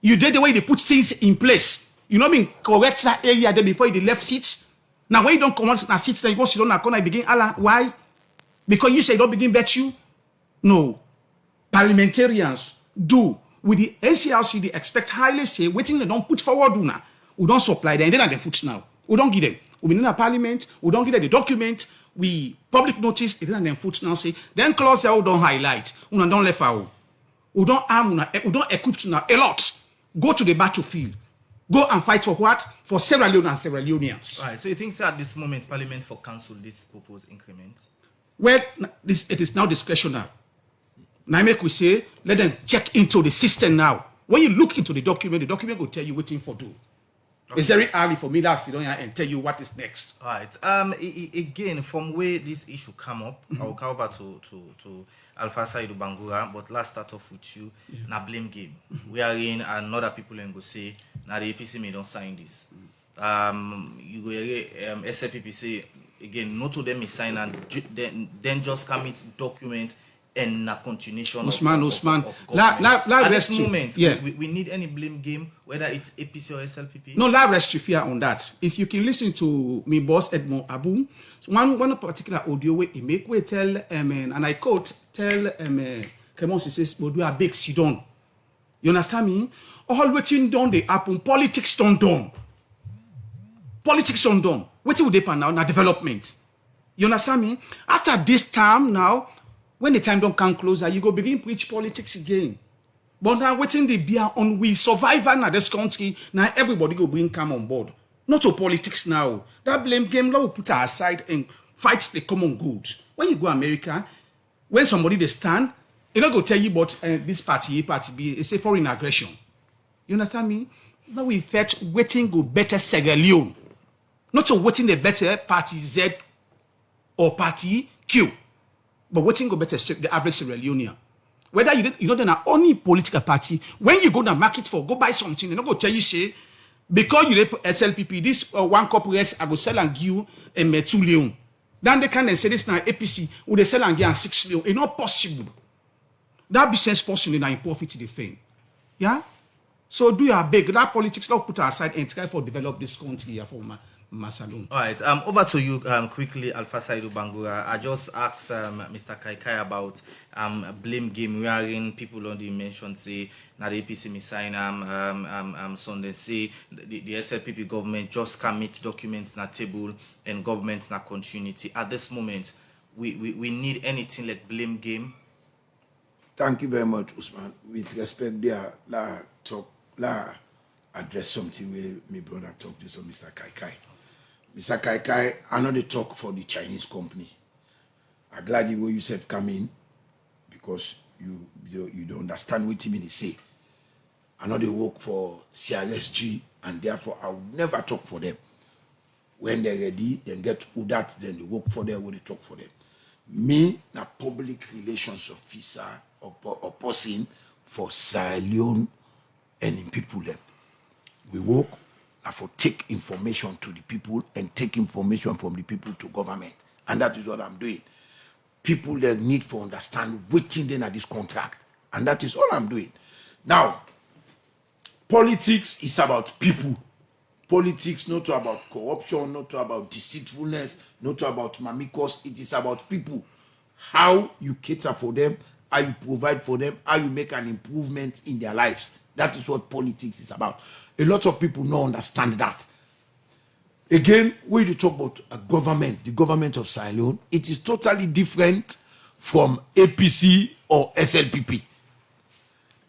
you did the way they put things in place. You know being correct that area there before you left seats. Now when you don't come on that seats, then you go sit on that corner and begin Allah. Why? Because you say don't begin bet you? No. Parliamentarians do with the NCRC, they expect highly say waiting they don't put forward now. We don't supply them, then at the foot now. We don't give them. We in a parliament, we don't give them the document, we public notice, they then foot now say, then clause there we don't highlight, we don't left out. We don't arm, we don't equip now a lot. Go to the battlefield. Go and fight for what? For Sierra Leone and Sierra Leoneans. All right, so you think at this moment Parliament for cancel this proposed increment? Well, it is now discretionary. Now make we say, let them check into the system now. When you look into the document will tell you waiting for do. Okay. It's very early for me to sit down here and tell you what is next. All right. Again, from where this issue come up, I'll come over to Alpha Saidu Bangura, but let's start off with you. Now blame game. We are in and other people and go say, now the APC may don't sign this. You go SLPP say again, not to them is sign and then just come into document and a continuation Usman. At this moment, we need any blame game, whether it's APC or SLPP. No, la rest you fear on that. If you can listen to me boss Edmond Abu, one particular audio where he make we tell and I quote tell Clement says we do a big sit down. You understand me? All waiting down they happen, politics don't done. Politics don't done. What will depend now development. You understand me? After this time now, when the time don't come closer, you go begin preach politics again. But now waiting the beer on we survivor now this country, now everybody go bring come on board. Not to politics now. That blame game now we put aside and fight the common good. When you go America, when somebody they stand, they not go tell you about this party A, party B, it's a foreign aggression. You understand me? Now we fetch waiting go better Sierra Leone. Not to waiting the better party Z or party Q. But waiting go better the average Sierra Leonean. Whether you don't know only political party, when you go to market for go buy something, they not go tell you say because you SLPP this one cup rest I go sell and give you 2 Leon. Then they can say this now APC would they sell and give 6 Leon. It's not possible. That business person in profit the fame. Yeah. So do your beg that politics now put aside and try for develop this country here for Masalon. All right, over to you quickly, Alpha Saidu Bangura. I just asked Mr. Kaikai about blame game wearing people on the mention say now the APC may sign Sunday say the SLPP government just commit documents na table and government na continuity. At this moment, we need anything like blame game. Thank you very much, Usman. With respect there, address something where my brother talked to, so Mr. Kai. Mr. Kai, I know they talk for the Chinese company. I'm glad you yourself come in because you don't understand what he say. I know they work for CRSG and therefore I will never talk for them. When they're ready, then get audit, then they work for them when they talk for them. Me, na public relations officer or person for Sierra Leone and in people there. We work for take information to the people and take information from the people to government. And that is what I'm doing. People that need to understand waiting then at this contract. And that is all I'm doing. Now, politics is about people. Politics not about corruption, not about deceitfulness, not about mamikos. It is about people. How you cater for them, how you provide for them, how you make an improvement in their lives. That is what politics is about. A lot of people don't understand that. Again, when you talk about a government, the government of Sierra Leone, it is totally different from APC or SLPP.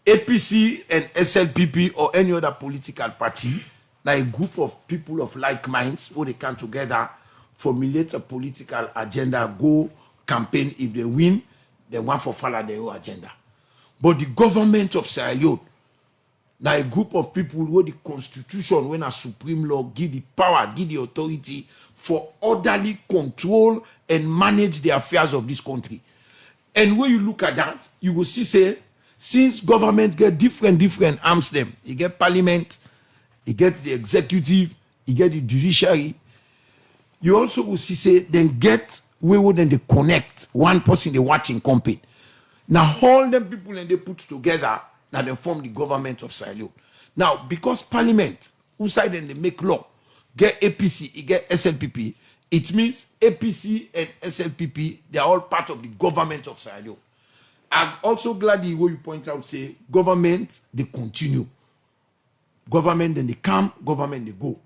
APC and SLPP or any other political party, like a group of people of like minds who they come together, formulate a political agenda, go campaign. If they win, they want to follow their own agenda. But the government of Sierra Leone, now a group of people who the constitution, when a supreme law, give the power, give the authority for orderly control and manage the affairs of this country. And when you look at that, you will see, say, since government get different arms them, you get parliament, you get the executive, you get the judiciary, you also will see, say, then get where would then they connect one person they watching company. Now all them people and they put together, now they form the government of Sierra Leone. Now, because parliament, who side then they make law, get APC, you get SLPP, it means APC and SLPP, they are all part of the government of Sierra Leone. I'm also glad the way you point out, say, government, they continue. Government, then they come, government, they go.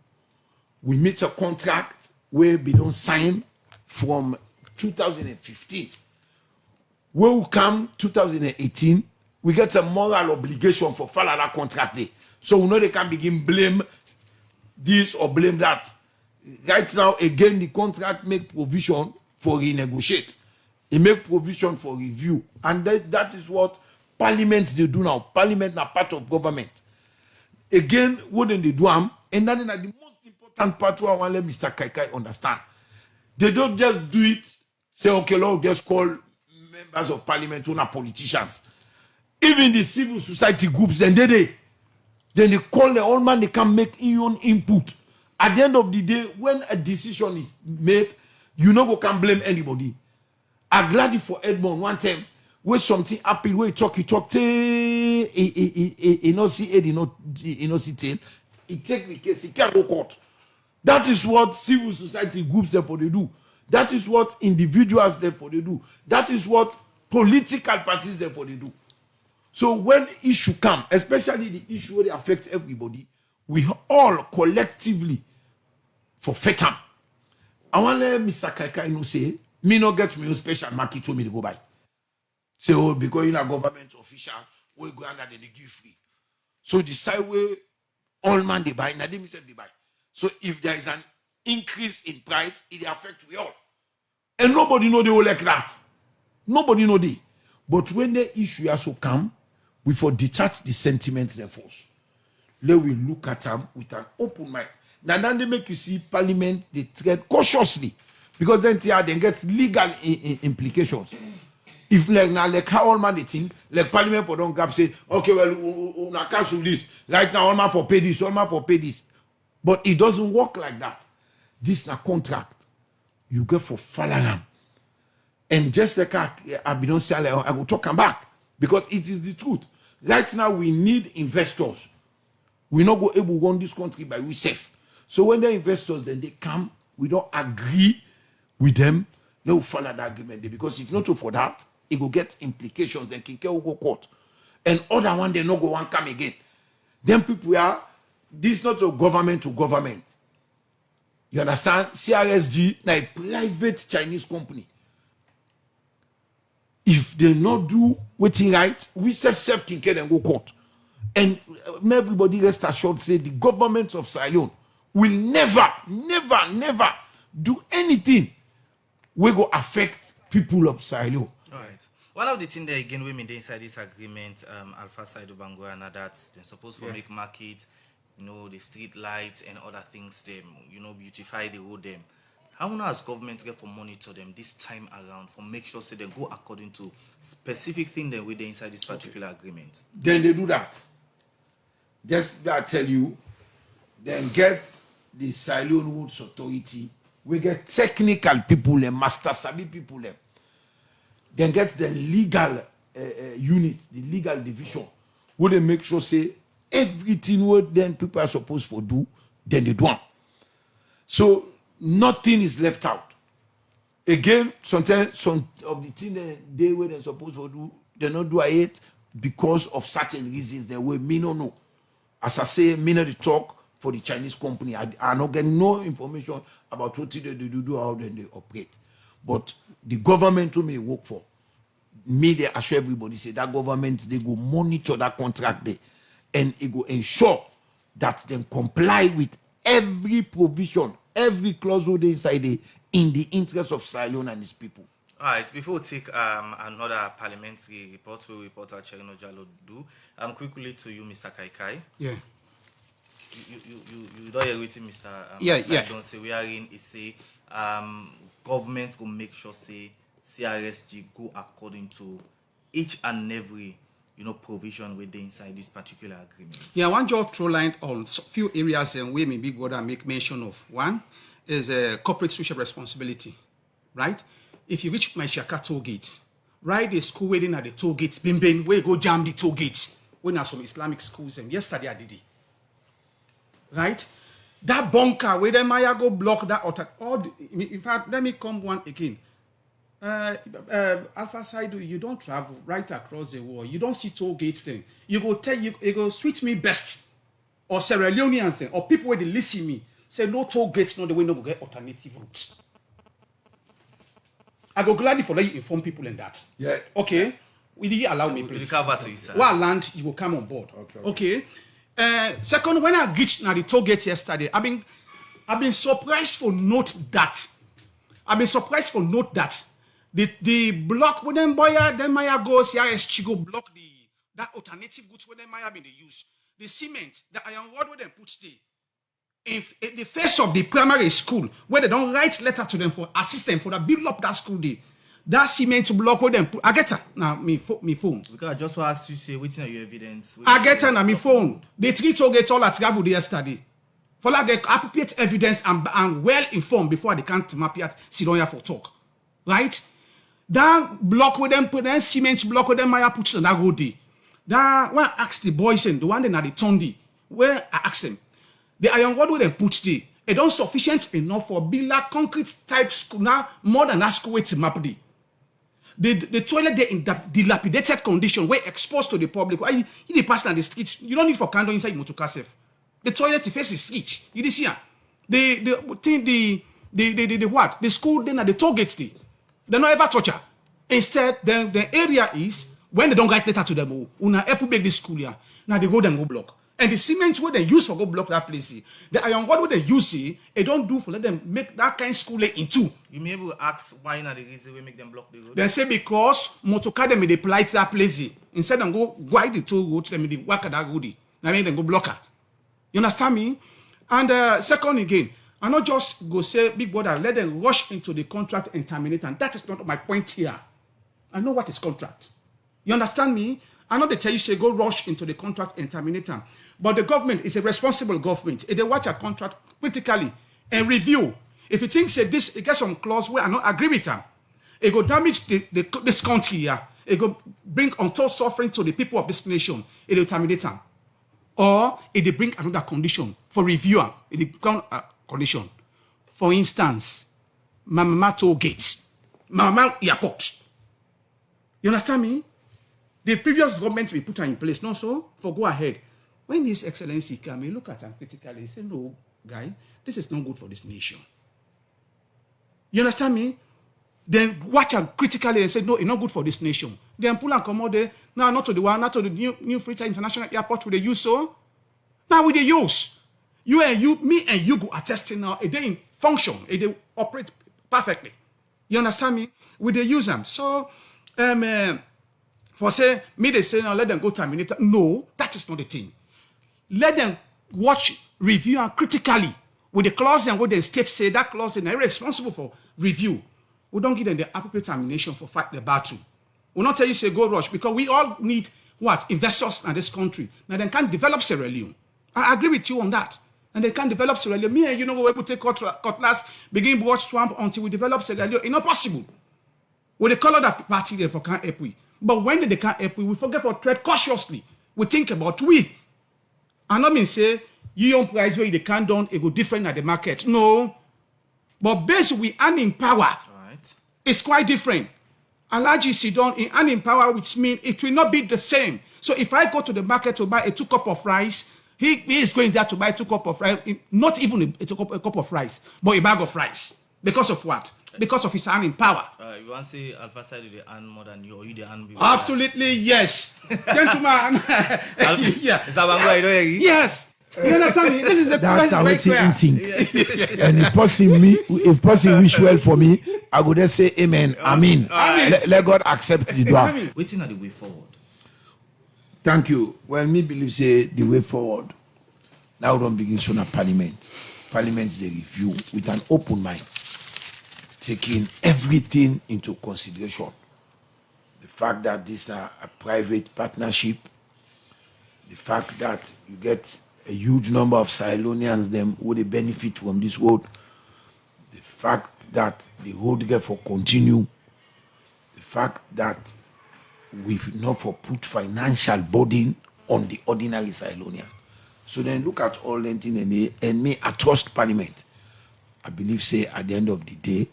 We meet a contract where we don't sign from 2015. When we come 2018, we get a moral obligation for follow that contract day. So we know they can begin blame this or blame that. Right now, again, the contract make provision for renegotiate. It make provision for review. And that is what parliament they do now. Parliament are part of government. Again, what then they do and that is the most important part where I want to let Mr. Kai understand. They don't just do it, say, okay, Lord, just call members of parliament who are politicians. Even the civil society groups, and then they call the old man, they can make your own input. At the end of the day, when a decision is made, you know can blame anybody. I'm glad for Edmond one time, where something happened, where he talk, he not see head, he not see tail. He take the case, he can't go court. That is what civil society groups therefore they do. That is what individuals therefore they do. That is what political parties therefore they do. So when issue come, especially the issue where they affect everybody, we all collectively forfeit them. I want to let Mr. Kai say, me no get me a special market to me to go buy. Say, oh, because you're a government official, we go under the give free. So decide where all man they buy, now they themselves they buy. So if there is an increase in price, it affects we all. And nobody know they will like that. Nobody know they. But when the issue also come, we for detach the sentiments and force. Let we look at them with an open mind. Now then they make you see parliament, they tread cautiously. Because then they get legal implications. If like how all man they think, like parliament for don't grab say, okay, well, we cancel this. Right now, all man for pay this, all man for pay this. But it doesn't work like that. This is a contract. You get for follow. And just like I don't say, I will talk and back. Because it is the truth. Right now, we need investors. We're not going able to run this country by ourselves. So when the investors, then they come, we don't agree with them, they will follow the agreement. Because if not for that, it will get implications. Then Kinke will go court. And other one, they not go one come again. Then people are, this is not a government to government. You understand? CRSG, now a private Chinese company. If they not do waiting right, we self Kinke then go court. And everybody rest assured, say the government of Sierra Leone will never do anything we go affect people of Sierra Leone. All right. One of the things that again women inside this agreement, Alpha Side of Bangwana, that they're supposed to make market, the street lights and other things, them, beautify the road them. How now as government get for monitor them this time around for make sure say they go according to specific thing that we inside this particular agreement? Then they do that. Just I tell you, then get the Sierra Leone Woods Authority. We get technical people and master sabi people them. Then get the legal unit, the legal division, where they make sure say everything what then people are supposed to do, then they do it. So nothing is left out. Again, sometimes some of the things they were they're supposed to do, they not do it because of certain reasons. They were me no know. As I say, me not the talk for the Chinese company. I not get no information about what they do, how they operate. But the government who me work for, me they assure everybody say that government they go monitor that contract there, and it go ensure that they comply with every provision, every clause they inside there in the interest of Sierra Leone and its people. All right, before we take another parliamentary report, we reporter Cherino Jalo do, quickly to you, Mr. Kaikai. Yeah. You don't hear with him, Mr. Yeah. Don't say we are in a say government will make sure say CRSG go according to each and every provision within inside this particular agreement. Yeah, I want to throw line on a few areas and where maybe what I make mention of. One is corporate social responsibility, right? If you reach Masiaka Tollgate, right, the school waiting at the toll gates, bim, where you go jam the toll gates. When are some Islamic schools, and yesterday I did it. Right? That bunker where the Maya go block that in fact, let me come one again. Alpha Side, you don't travel right across the wall. You don't see toll gates then. You go sweet me best. Or Sierra Leoneans then, or people where they listen me. Say no toll gates, no the way no go get alternative routes. I go gladly for let you inform people in that. Yeah. Okay. Will you allow me, please? Recover to you, sir. While land, you will come on board. Okay. Second, when I reached now the toll gate yesterday, I've been surprised for note that. The block when them Maya goes, CRSG go block that alternative goods when them Maya been they use. The cement, the iron rod where them put the in the face of the primary school, where they don't write letter to them for assistance for the build up that school day. That cement block where them put, I get her now me phone. Because I just want to ask you say what's your evidence? I get her now me phone. The three toll gates all at travel yesterday. For like get appropriate evidence and well informed before they can't map it sit on here for talk. Right? That block with them put them cement block with them Maya put on that road day. That when I asked the boys and the one that they turned where I asked them. The iron rod with them put there, it don't sufficient enough for build like concrete type school now more than that school way to map the. The toilet there in that dilapidated condition, where exposed to the public. Why you pass on the street? You don't need for candle inside motor car safe. The toilet face the street. You see here. The what? The school then at the toll gates. They not ever touch her. Instead, the area is when they don't write letter to them. Una help make this school here. Now they go then go block. And the cement where they use for go block that place, the iron rod where they use it don't do for let them make that kind of school in two. You may be able to ask why not the reason we make them block the road. They say because motorcar them they plight that place. Instead of go guide the toll road, them they work at that road. Now make them go block her. You understand me? And second again, I not just go say big brother, let them rush into the contract and terminate. And that is not my point here. I know what is contract. You understand me? I know they tell you say go rush into the contract and terminate them. But the government is a responsible government. If they watch a contract critically and review, if it thinks that this, it gets some clause where I not agree with them, it go damage this country here. It go bring untold suffering to the people of this nation. It will terminate them. Or it will bring another condition for reviewer. It will become a condition. For instance, Mama toll gates, Mama airport. You understand me? The previous government will put her in place. No, so for go ahead. When His Excellency come, he look at her critically, he say, no, guy, this is not good for this nation. You understand me? Then watch her critically and say, no, it's not good for this nation. Then pull and commode. Now not to the one, not to the new Freetown International Airport with the use so. Now with the use. You and you, me and you go attesting now, a day in function, a day operate perfectly. You understand me? With the use them. So for say, me they say now let them go terminate. No, that is not the thing. Let them watch, review, and critically with the clause and what the state say that clause is responsible for review. We don't give them the appropriate termination for fight the battle. We'll not tell you say go rush because we all need what investors in this country. Now they can't develop Sierra Leone. I agree with you on that. And they can't develop Sierra Leone. Me and you know we're able to take cutlass, begin to watch swamp until we develop Sierra Leone. It's not possible. With the color that party they for can't help we. But when they can't help we forget for tread cautiously. We think about we. I not mean say you own price where they can't done it go different at the market. No. But based we earning power, right, it's quite different. Alaji sit down in earning power, which means it will not be the same. So if I go to the market to buy a 2 cup of rice, he is going there to buy 2 cup of rice, not even a cup of rice, but a bag of rice. Because of what? Because of his earning power. You want to say Alpha side they earn more than you, or you they earn more? Absolutely, yes. Gentlemen. Yeah. Is that what I know? Yes. You understand me? This is a that's how very clear. And if person wish well for me, I would just say amen. Amen. Let God accept the dua. Waiting at the way forward. Thank you. Well, me believe say the way forward. Now don't begin soon at Parliament. Parliament they review with an open mind, taking everything into consideration. The fact that this is a private partnership, the fact that you get a huge number of Cylonians them who they benefit from this road, the fact that the road get for continue, the fact that we've not for put financial burden on the ordinary Cylonian. So then look at all that thing and me I trust Parliament. I believe say at the end of the day,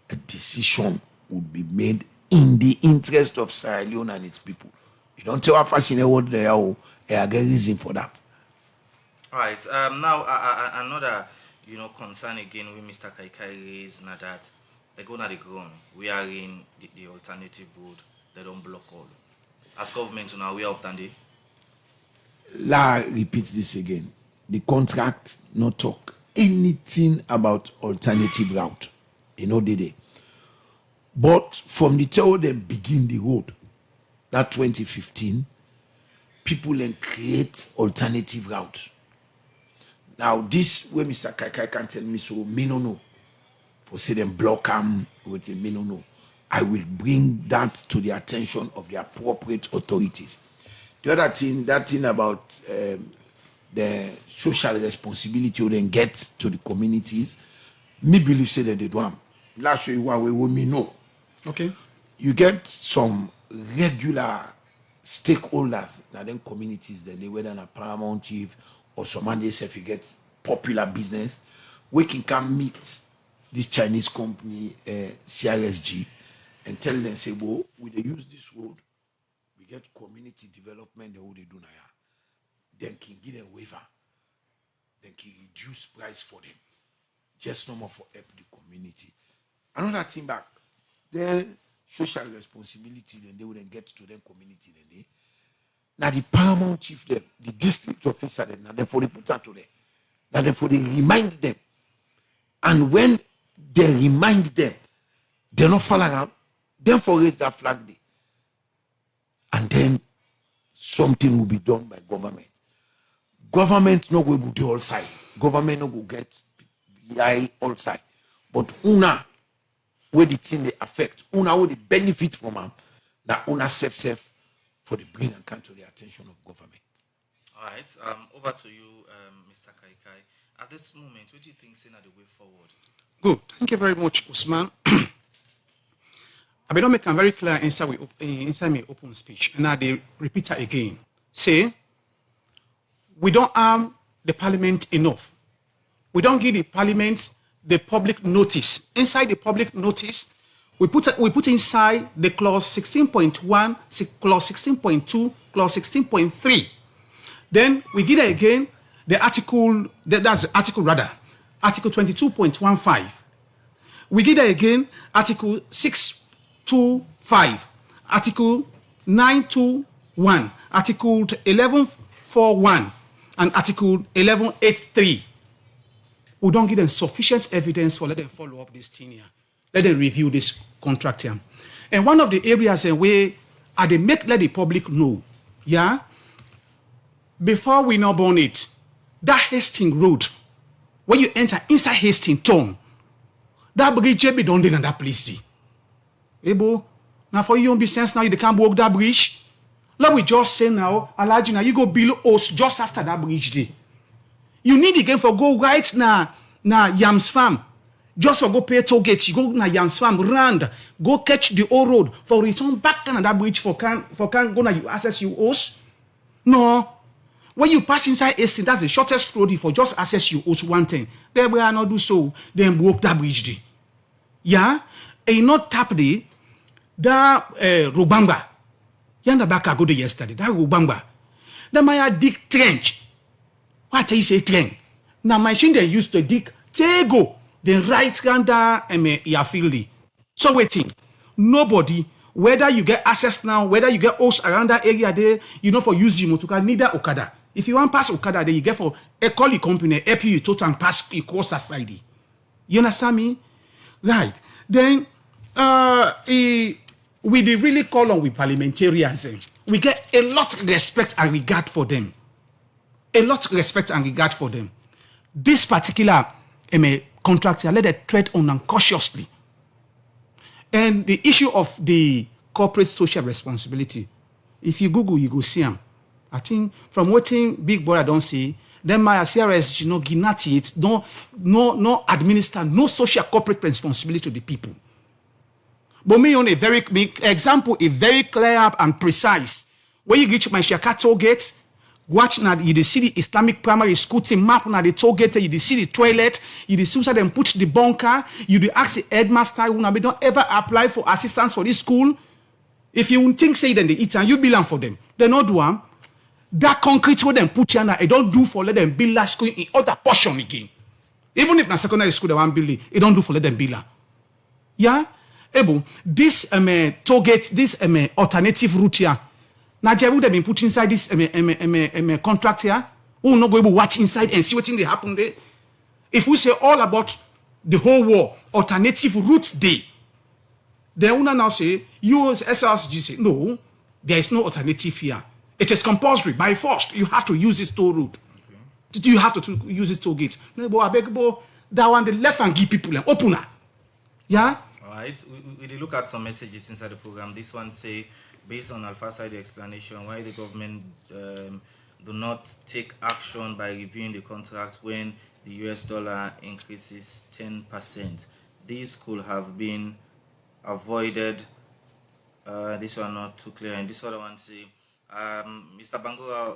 a decision would be made in the interest of Sierra Leone and its people. You don't tell how fashion what they are, I get reason for that. All right. Now another concern again with Mr. Kaikai is now that they go on the ground. We are in the alternative road. They don't block all. As government now we are up and La repeats this again. The contract not talk anything about alternative route. They. But from the time they begin the road, that 2015, people then create alternative route. Now this way Mr. Kaikai can tell me so me no know. For say them block with a me no know. I will bring that to the attention of the appropriate authorities. The other thing, that thing about the social responsibility you then get to the communities, me believe say that they don't. Last show you one way with me know. Okay. You get some regular stakeholders that then communities that they whether a paramount chief or some man they say if you get popular business, we can come meet this Chinese company CRSG and tell them say, well, we they use this road. Get community development, the way they do now, then can give them waiver, then can reduce price for them, just no more for help the community. Another thing back, then social responsibility, then they wouldn't get to them community, then they. Now the paramount chief, them, the district officer, then now therefore they put that to them, now therefore they remind them, and when they remind them, they not fall around, then for raise that flag day. And then something will be done by government. Government no go do all side. Government no go get the all side. But una where the thing they affect, una where they benefit from them, that una safe for the bring and come to the attention of government. All right. Over to you, Mr. Kaikai. At this moment, what do you think is the way forward? Good. Thank you very much, Usman. I will not make a very clear inside my open speech. And I repeat it again. Say, we don't arm the parliament enough. We don't give the parliament the public notice. Inside the public notice, we put inside the clause 16.1, clause 16.2, clause 16.3. Then we give it again the article, that's the article rather, article 22.15. We give it again article 625, article 921, Article 1141, and Article 1183. We don't give them sufficient evidence for let them follow up this thing here. Let them review this contract here. And one of the areas where they let the public know, yeah, before we know about it, that Hastings Road, when you enter inside Hastings town, that bridge be done in that place. Ebo, now for your own business now, you can't walk that bridge. Like we just say now, Alhaji, you go below us just after that bridge day. You need again for go right now, Yams Farm. Just for go pay toll gate, you go na Yams Farm, round, go catch the old road for return back to that bridge for can go na you access you host. No. When you pass inside Hastings, that's the shortest road for just access you host one thing. They will not do so, then walk that bridge day. Yeah? And you not tap the Rubamba. Yanda back I go there yesterday. That Rubamba. The Maya dig trench. What I say trench? Now machine they used to dig tego. Then right under Yafili. So waiting. Nobody, whether you get access now, whether you get host around that area there, you know for use Jimotuka, neither Okada. If you want pass Okada, then you get for a call your company, help you total and pass equal society. You understand me? Right. Then we did really call on with parliamentarians. We get a lot of respect and regard for them. A lot of respect and regard for them. This particular contractor let it tread on them cautiously. And the issue of the corporate social responsibility, if you Google, you go see them. I think from what Big Brother don't see, then my CRSG no ginati it, no administer, no social corporate responsibility to the people. But me on a very big example, a very clear and precise. When you reach Masiaka Tollgate, watch now you see the Islamic primary school team map now the Tollgate, you see the toilet, you see them put the bunker, you ask the headmaster, you don't ever apply for assistance for this school. If you think say then they eat and you belong for them, they not do them. That concrete where them put here now, it don't do for let them build that school in other portion again. Even if na secondary school they want building, it don't do for let them build that. Yeah? Able, this Tollgate, this alternative route here. Now, Jerry would have been put inside this contract here. We will not go able to watch inside and see what thing they happen there. If we say all about the whole war, alternative route day, then we now say, you as SRSG say, no, there is no alternative here. It is compulsory by force. You have to use this toll route. Okay. You have to use this toll gate. No, but I beg that one the left and give people an opener. Yeah. All right. We look at some messages inside the program. This one say, based on Alpha Side explanation, why the government do not take action by reviewing the contract when the US dollar increases 10%. This could have been avoided. This one not too clear. And this other one say, Mr. Bangura,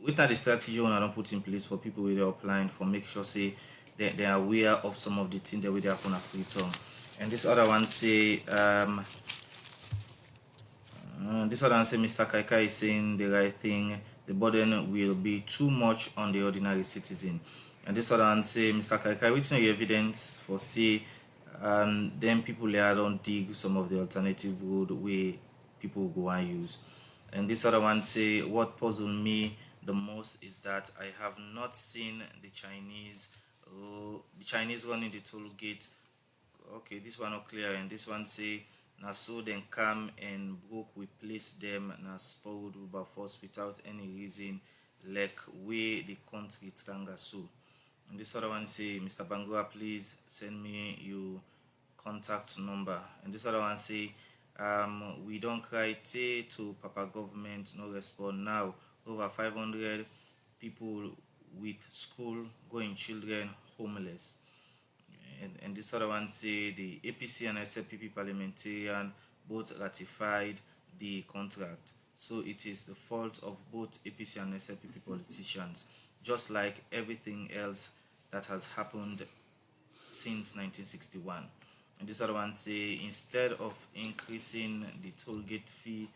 with the strategy I don't put in place for people with their applying for make sure say they are aware of some of the things that will happen at free term. And this other one say Mr. Kaika is saying the right thing. The burden will be too much on the ordinary citizen. And this other one say, Mr. Kaika, which no evidence for say then people there don't dig some of the alternative road way people go and use. And this other one say, what puzzled me the most is that I have not seen the Chinese running the toll gate. Okay, this one not clear. And this one say, now so then come and broke we place them now spoiled by force without any reason, like way the country tranga so. And this other one say, Mr. Bangura, please send me your contact number. And this other one say, we don't cry to Papa government, no respond now. Over 500 people with school going children homeless. And this other one say the APC and SLPP parliamentarian both ratified the contract. So it is the fault of both APC and SLPP politicians, just like everything else that has happened since 1961. And this other one say, instead of increasing the toll gate fee,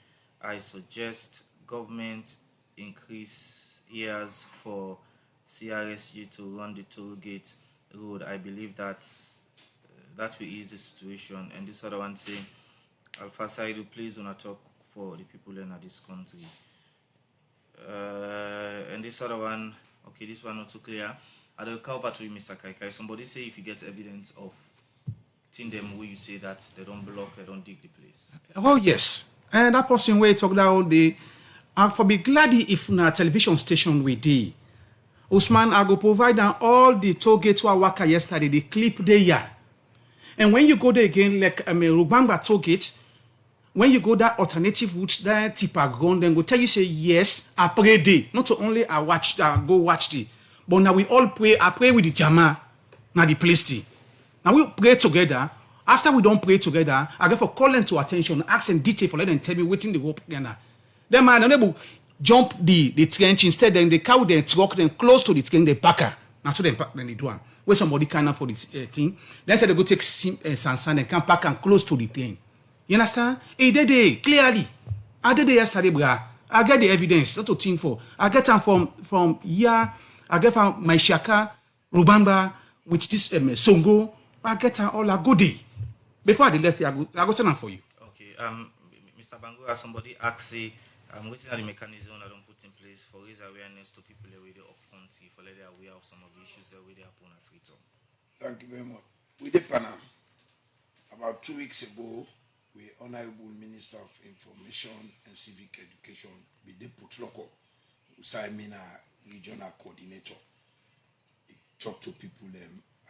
I suggest government increase years for CRSG to run the toll gate road. I believe that will ease the situation. And this other one say, Alpha Saidu, please do not talk for the people in this country. And this other one, okay, this one not too clear. I don't call back to you, Mr. Kaikai. Somebody say if you get evidence of them where you say that they don't block, they don't dig the place. Oh yes, and that person where talk about the, I for be glad if na television station we did. Usman, I go provide them all the toll gates who I work yesterday, the clip there. And when you go there again, like Rubamba toll gate, when you go that alternative route, that tipper ground, then go tell you say yes, I pray day. Not only I watch, go watch the, but now we all pray. I pray with the Jama, now the place the. Now we pray together. After we don't pray together, I get for call them to attention, ask them detail for let them tell me waiting the rope again. Then man, unable jump the trench instead. Then they carry the truck, then close to the trench, they packer. Now so then they do one. Where somebody can for this thing. Then say they go take sand and can pack and close to the train. You understand? Hey, they clearly. I did it yesterday, bra. I get the evidence. That's what thing for. I get them from here. I get from Masiaka, Rubamba, which this Songo. I get them all a good day. Before I left here, I go send them for you. Okay. Mr. Bangura, somebody asked, say, I'm waiting at the mechanism I don't put in place for raise awareness to people away the up country for let them aware of some of the issues that we they happen at free talk. Thank you very much. We did Panam. About 2 weeks ago, we Honorable Minister of Information and Civic Education, we did put local, Usaimina Regional Coordinator. He talked to people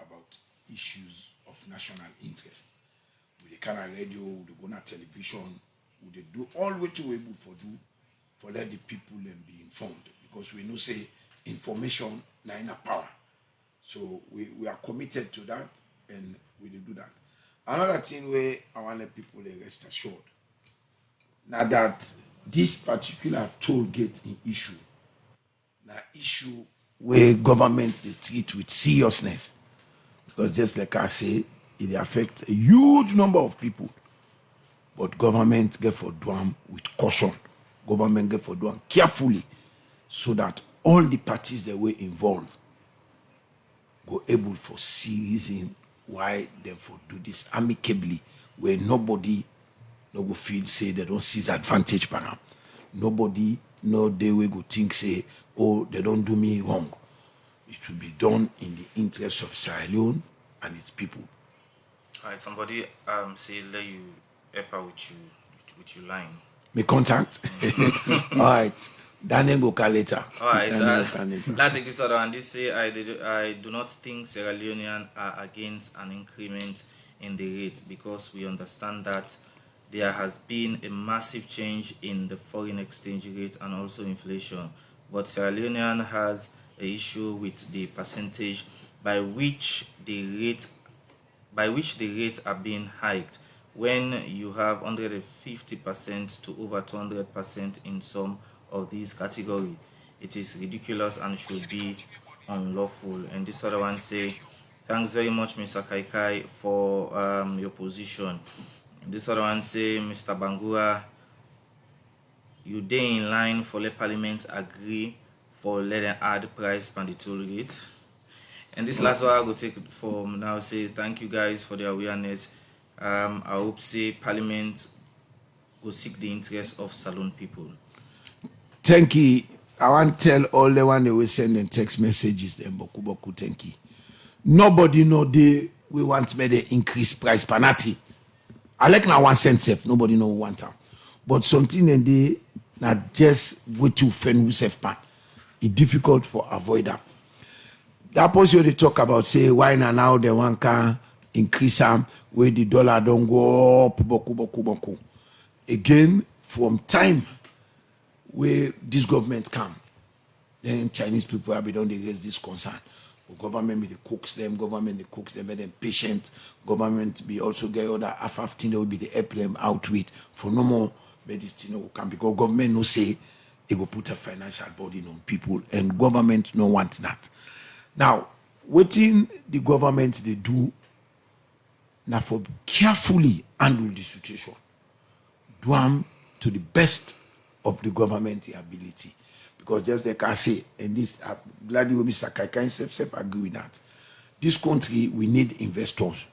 about issues of national interest. With the kind of radio, with the Gona television, would they do all what you able for let the people be informed, because we know say information na in a power. So we are committed to that and we do that. Another thing where I want let people rest assured, now that this particular toll gate issue, na issue where government they treat with seriousness, because just like I say, it affects a huge number of people. But government get for doing with caution. Government get for doing carefully, so that all the parties that were involved go able for see reason why them for do this amicably, where nobody no go feel say they don't seize advantage by them. Nobody no they will go think say, oh, they don't do me wrong. It will be done in the interest of Sierra Leone and its people. All right, somebody say let you help with you line. Me contact. All right. Daniel go call later. All right. Let's take this other one. This say I do not think Sierra Leoneans are against an increment in the rate, because we understand that there has been a massive change in the foreign exchange rate and also inflation. But Sierra Leonean has an issue with the percentage by which the rates are being hiked. When you have 150% to over 200% in some of these categories, it is ridiculous and should be unlawful. And this other one say, thanks very much, Mr. Kaikai, for your position. And this other one say, Mr. Bangura, you dey in line for let Parliament agree for let them add price on the toll rate. And this last one I go take for now, say thank you guys for the awareness. I hope say Parliament will seek the interest of Salone people. Thank you. I want to tell all the one they will send them text messages them boku thank you. Nobody know they we want me the increase price penalty. I like now 1 cent safe. Nobody know want them. But something and they not just way to fend with safe pan. It's difficult for avoid that. That person they talk about say why now they want can increase them where the dollar don't go up boku. Again, from time where this government come, then Chinese people have been raise this concern. But government be the cooks them, make them patient. Government be also get other half thing that will be the help them out with for no more medicine will come, because government no say it will put a financial burden on people, and government no want that. Now, waiting the government they do now for carefully handle the situation. Do them to the best of the government ability. Because just like I say, and this, I'm glad you, Mr. Kaikai, self agree with that. This country, we need investors.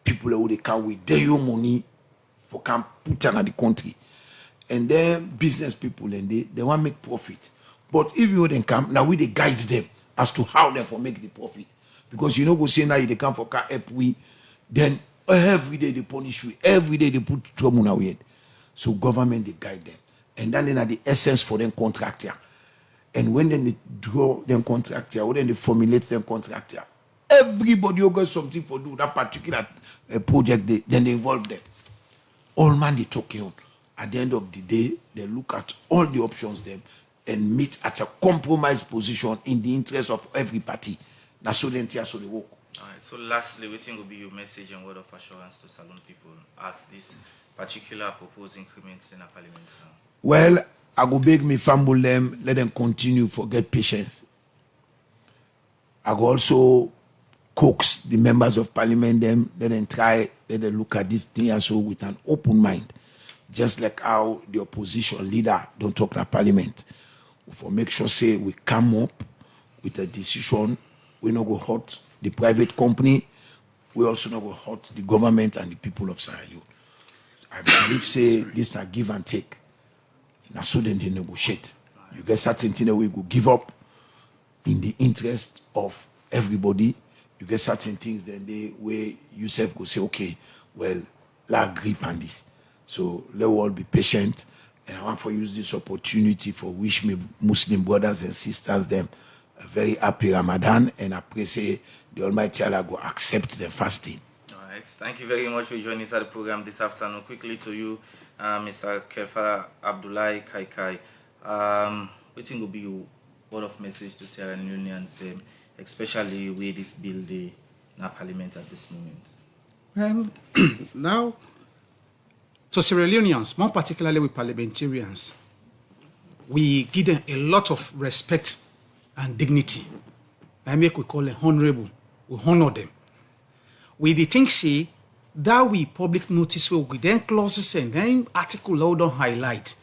People who they can with their money for can put on the country. and then business people, and they want to make profit. But if you then come, now we they guide them as to how they for make the profit. Because you know, go say now they come for car help we, then every day they punish you, every day they put trouble in our head. So government they guide them. And then they are the essence for them contractor. And when then they draw them contractor, or then they formulate them contractor, everybody who got something for do that particular project, then they involve them. All man they talk on. At the end of the day, they look at all the options them and meet at a compromise position in the interest of every party. That's so then so they work. All right. So lastly, what will be your message and word of assurance to Salone people as this particular proposed increments in a parliament? Well, I go beg me fumble them, let them continue, forget patience. I go also coax the members of parliament them, let them try, let them look at this thing also with an open mind. Just like how the opposition leader don't talk to parliament. For make sure say we come up with a decision, we not go hurt the private company, we also not go hurt the government and the people of Sierra Leone. I believe say this a give and take. Now so then they negotiate. You get certain things that we go give up in the interest of everybody. You get certain things then they where yourself go say, okay, well, let's agree on this. So let all be patient. And I want to use this opportunity for wish me Muslim brothers and sisters them a very happy Ramadan, and I pray say the Almighty Allah go accept the fasting. All right. Thank you very much for joining us at the program this afternoon. Quickly to you, Mr. Kelfala Abdullahi Kaikai. What will be your word of message to Sierra Leoneans, especially with this bill in our parliament at this moment? Now, to Sierra Leoneans, more particularly with parliamentarians, we give them a lot of respect and dignity. I make we call them honorable. We honor them. We the think say that we public notice we then clauses and then article loud on highlight.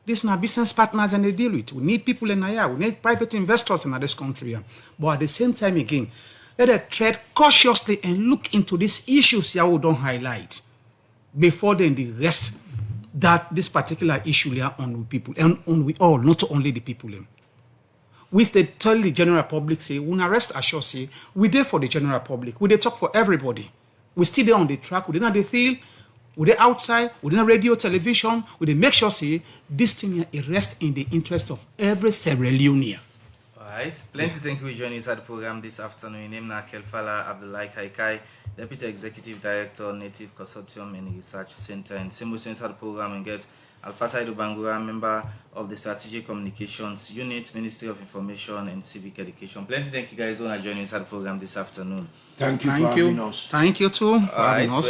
These are business partners and they deal with. We need people in here. We need private investors in this country. But at the same time again, let us tread cautiously and look into these issues here we don't highlight before then the rest that this particular issue here on with people and on with all, not only the people. We they tell the general public say, we rest assured say, we there for the general public. We they talk for everybody. We still there on the track. We not the field. We they outside. We they radio, television. We they make sure say this thing here rests in the interest of every Sierra Leonean. All right. Plenty thank you for joining us at the program this afternoon. Name na Kelfala Abdullahi Kaikai, Deputy Executive Director, Native Consortium and Research Center, and simultaneously at the program and get Alpha Saidu Bangura, member of the Strategic Communications Unit, Ministry of Information and Civic Education. Plenty thank you guys for joining us at the program this afternoon. Thank you for having us. Thank you too for having us.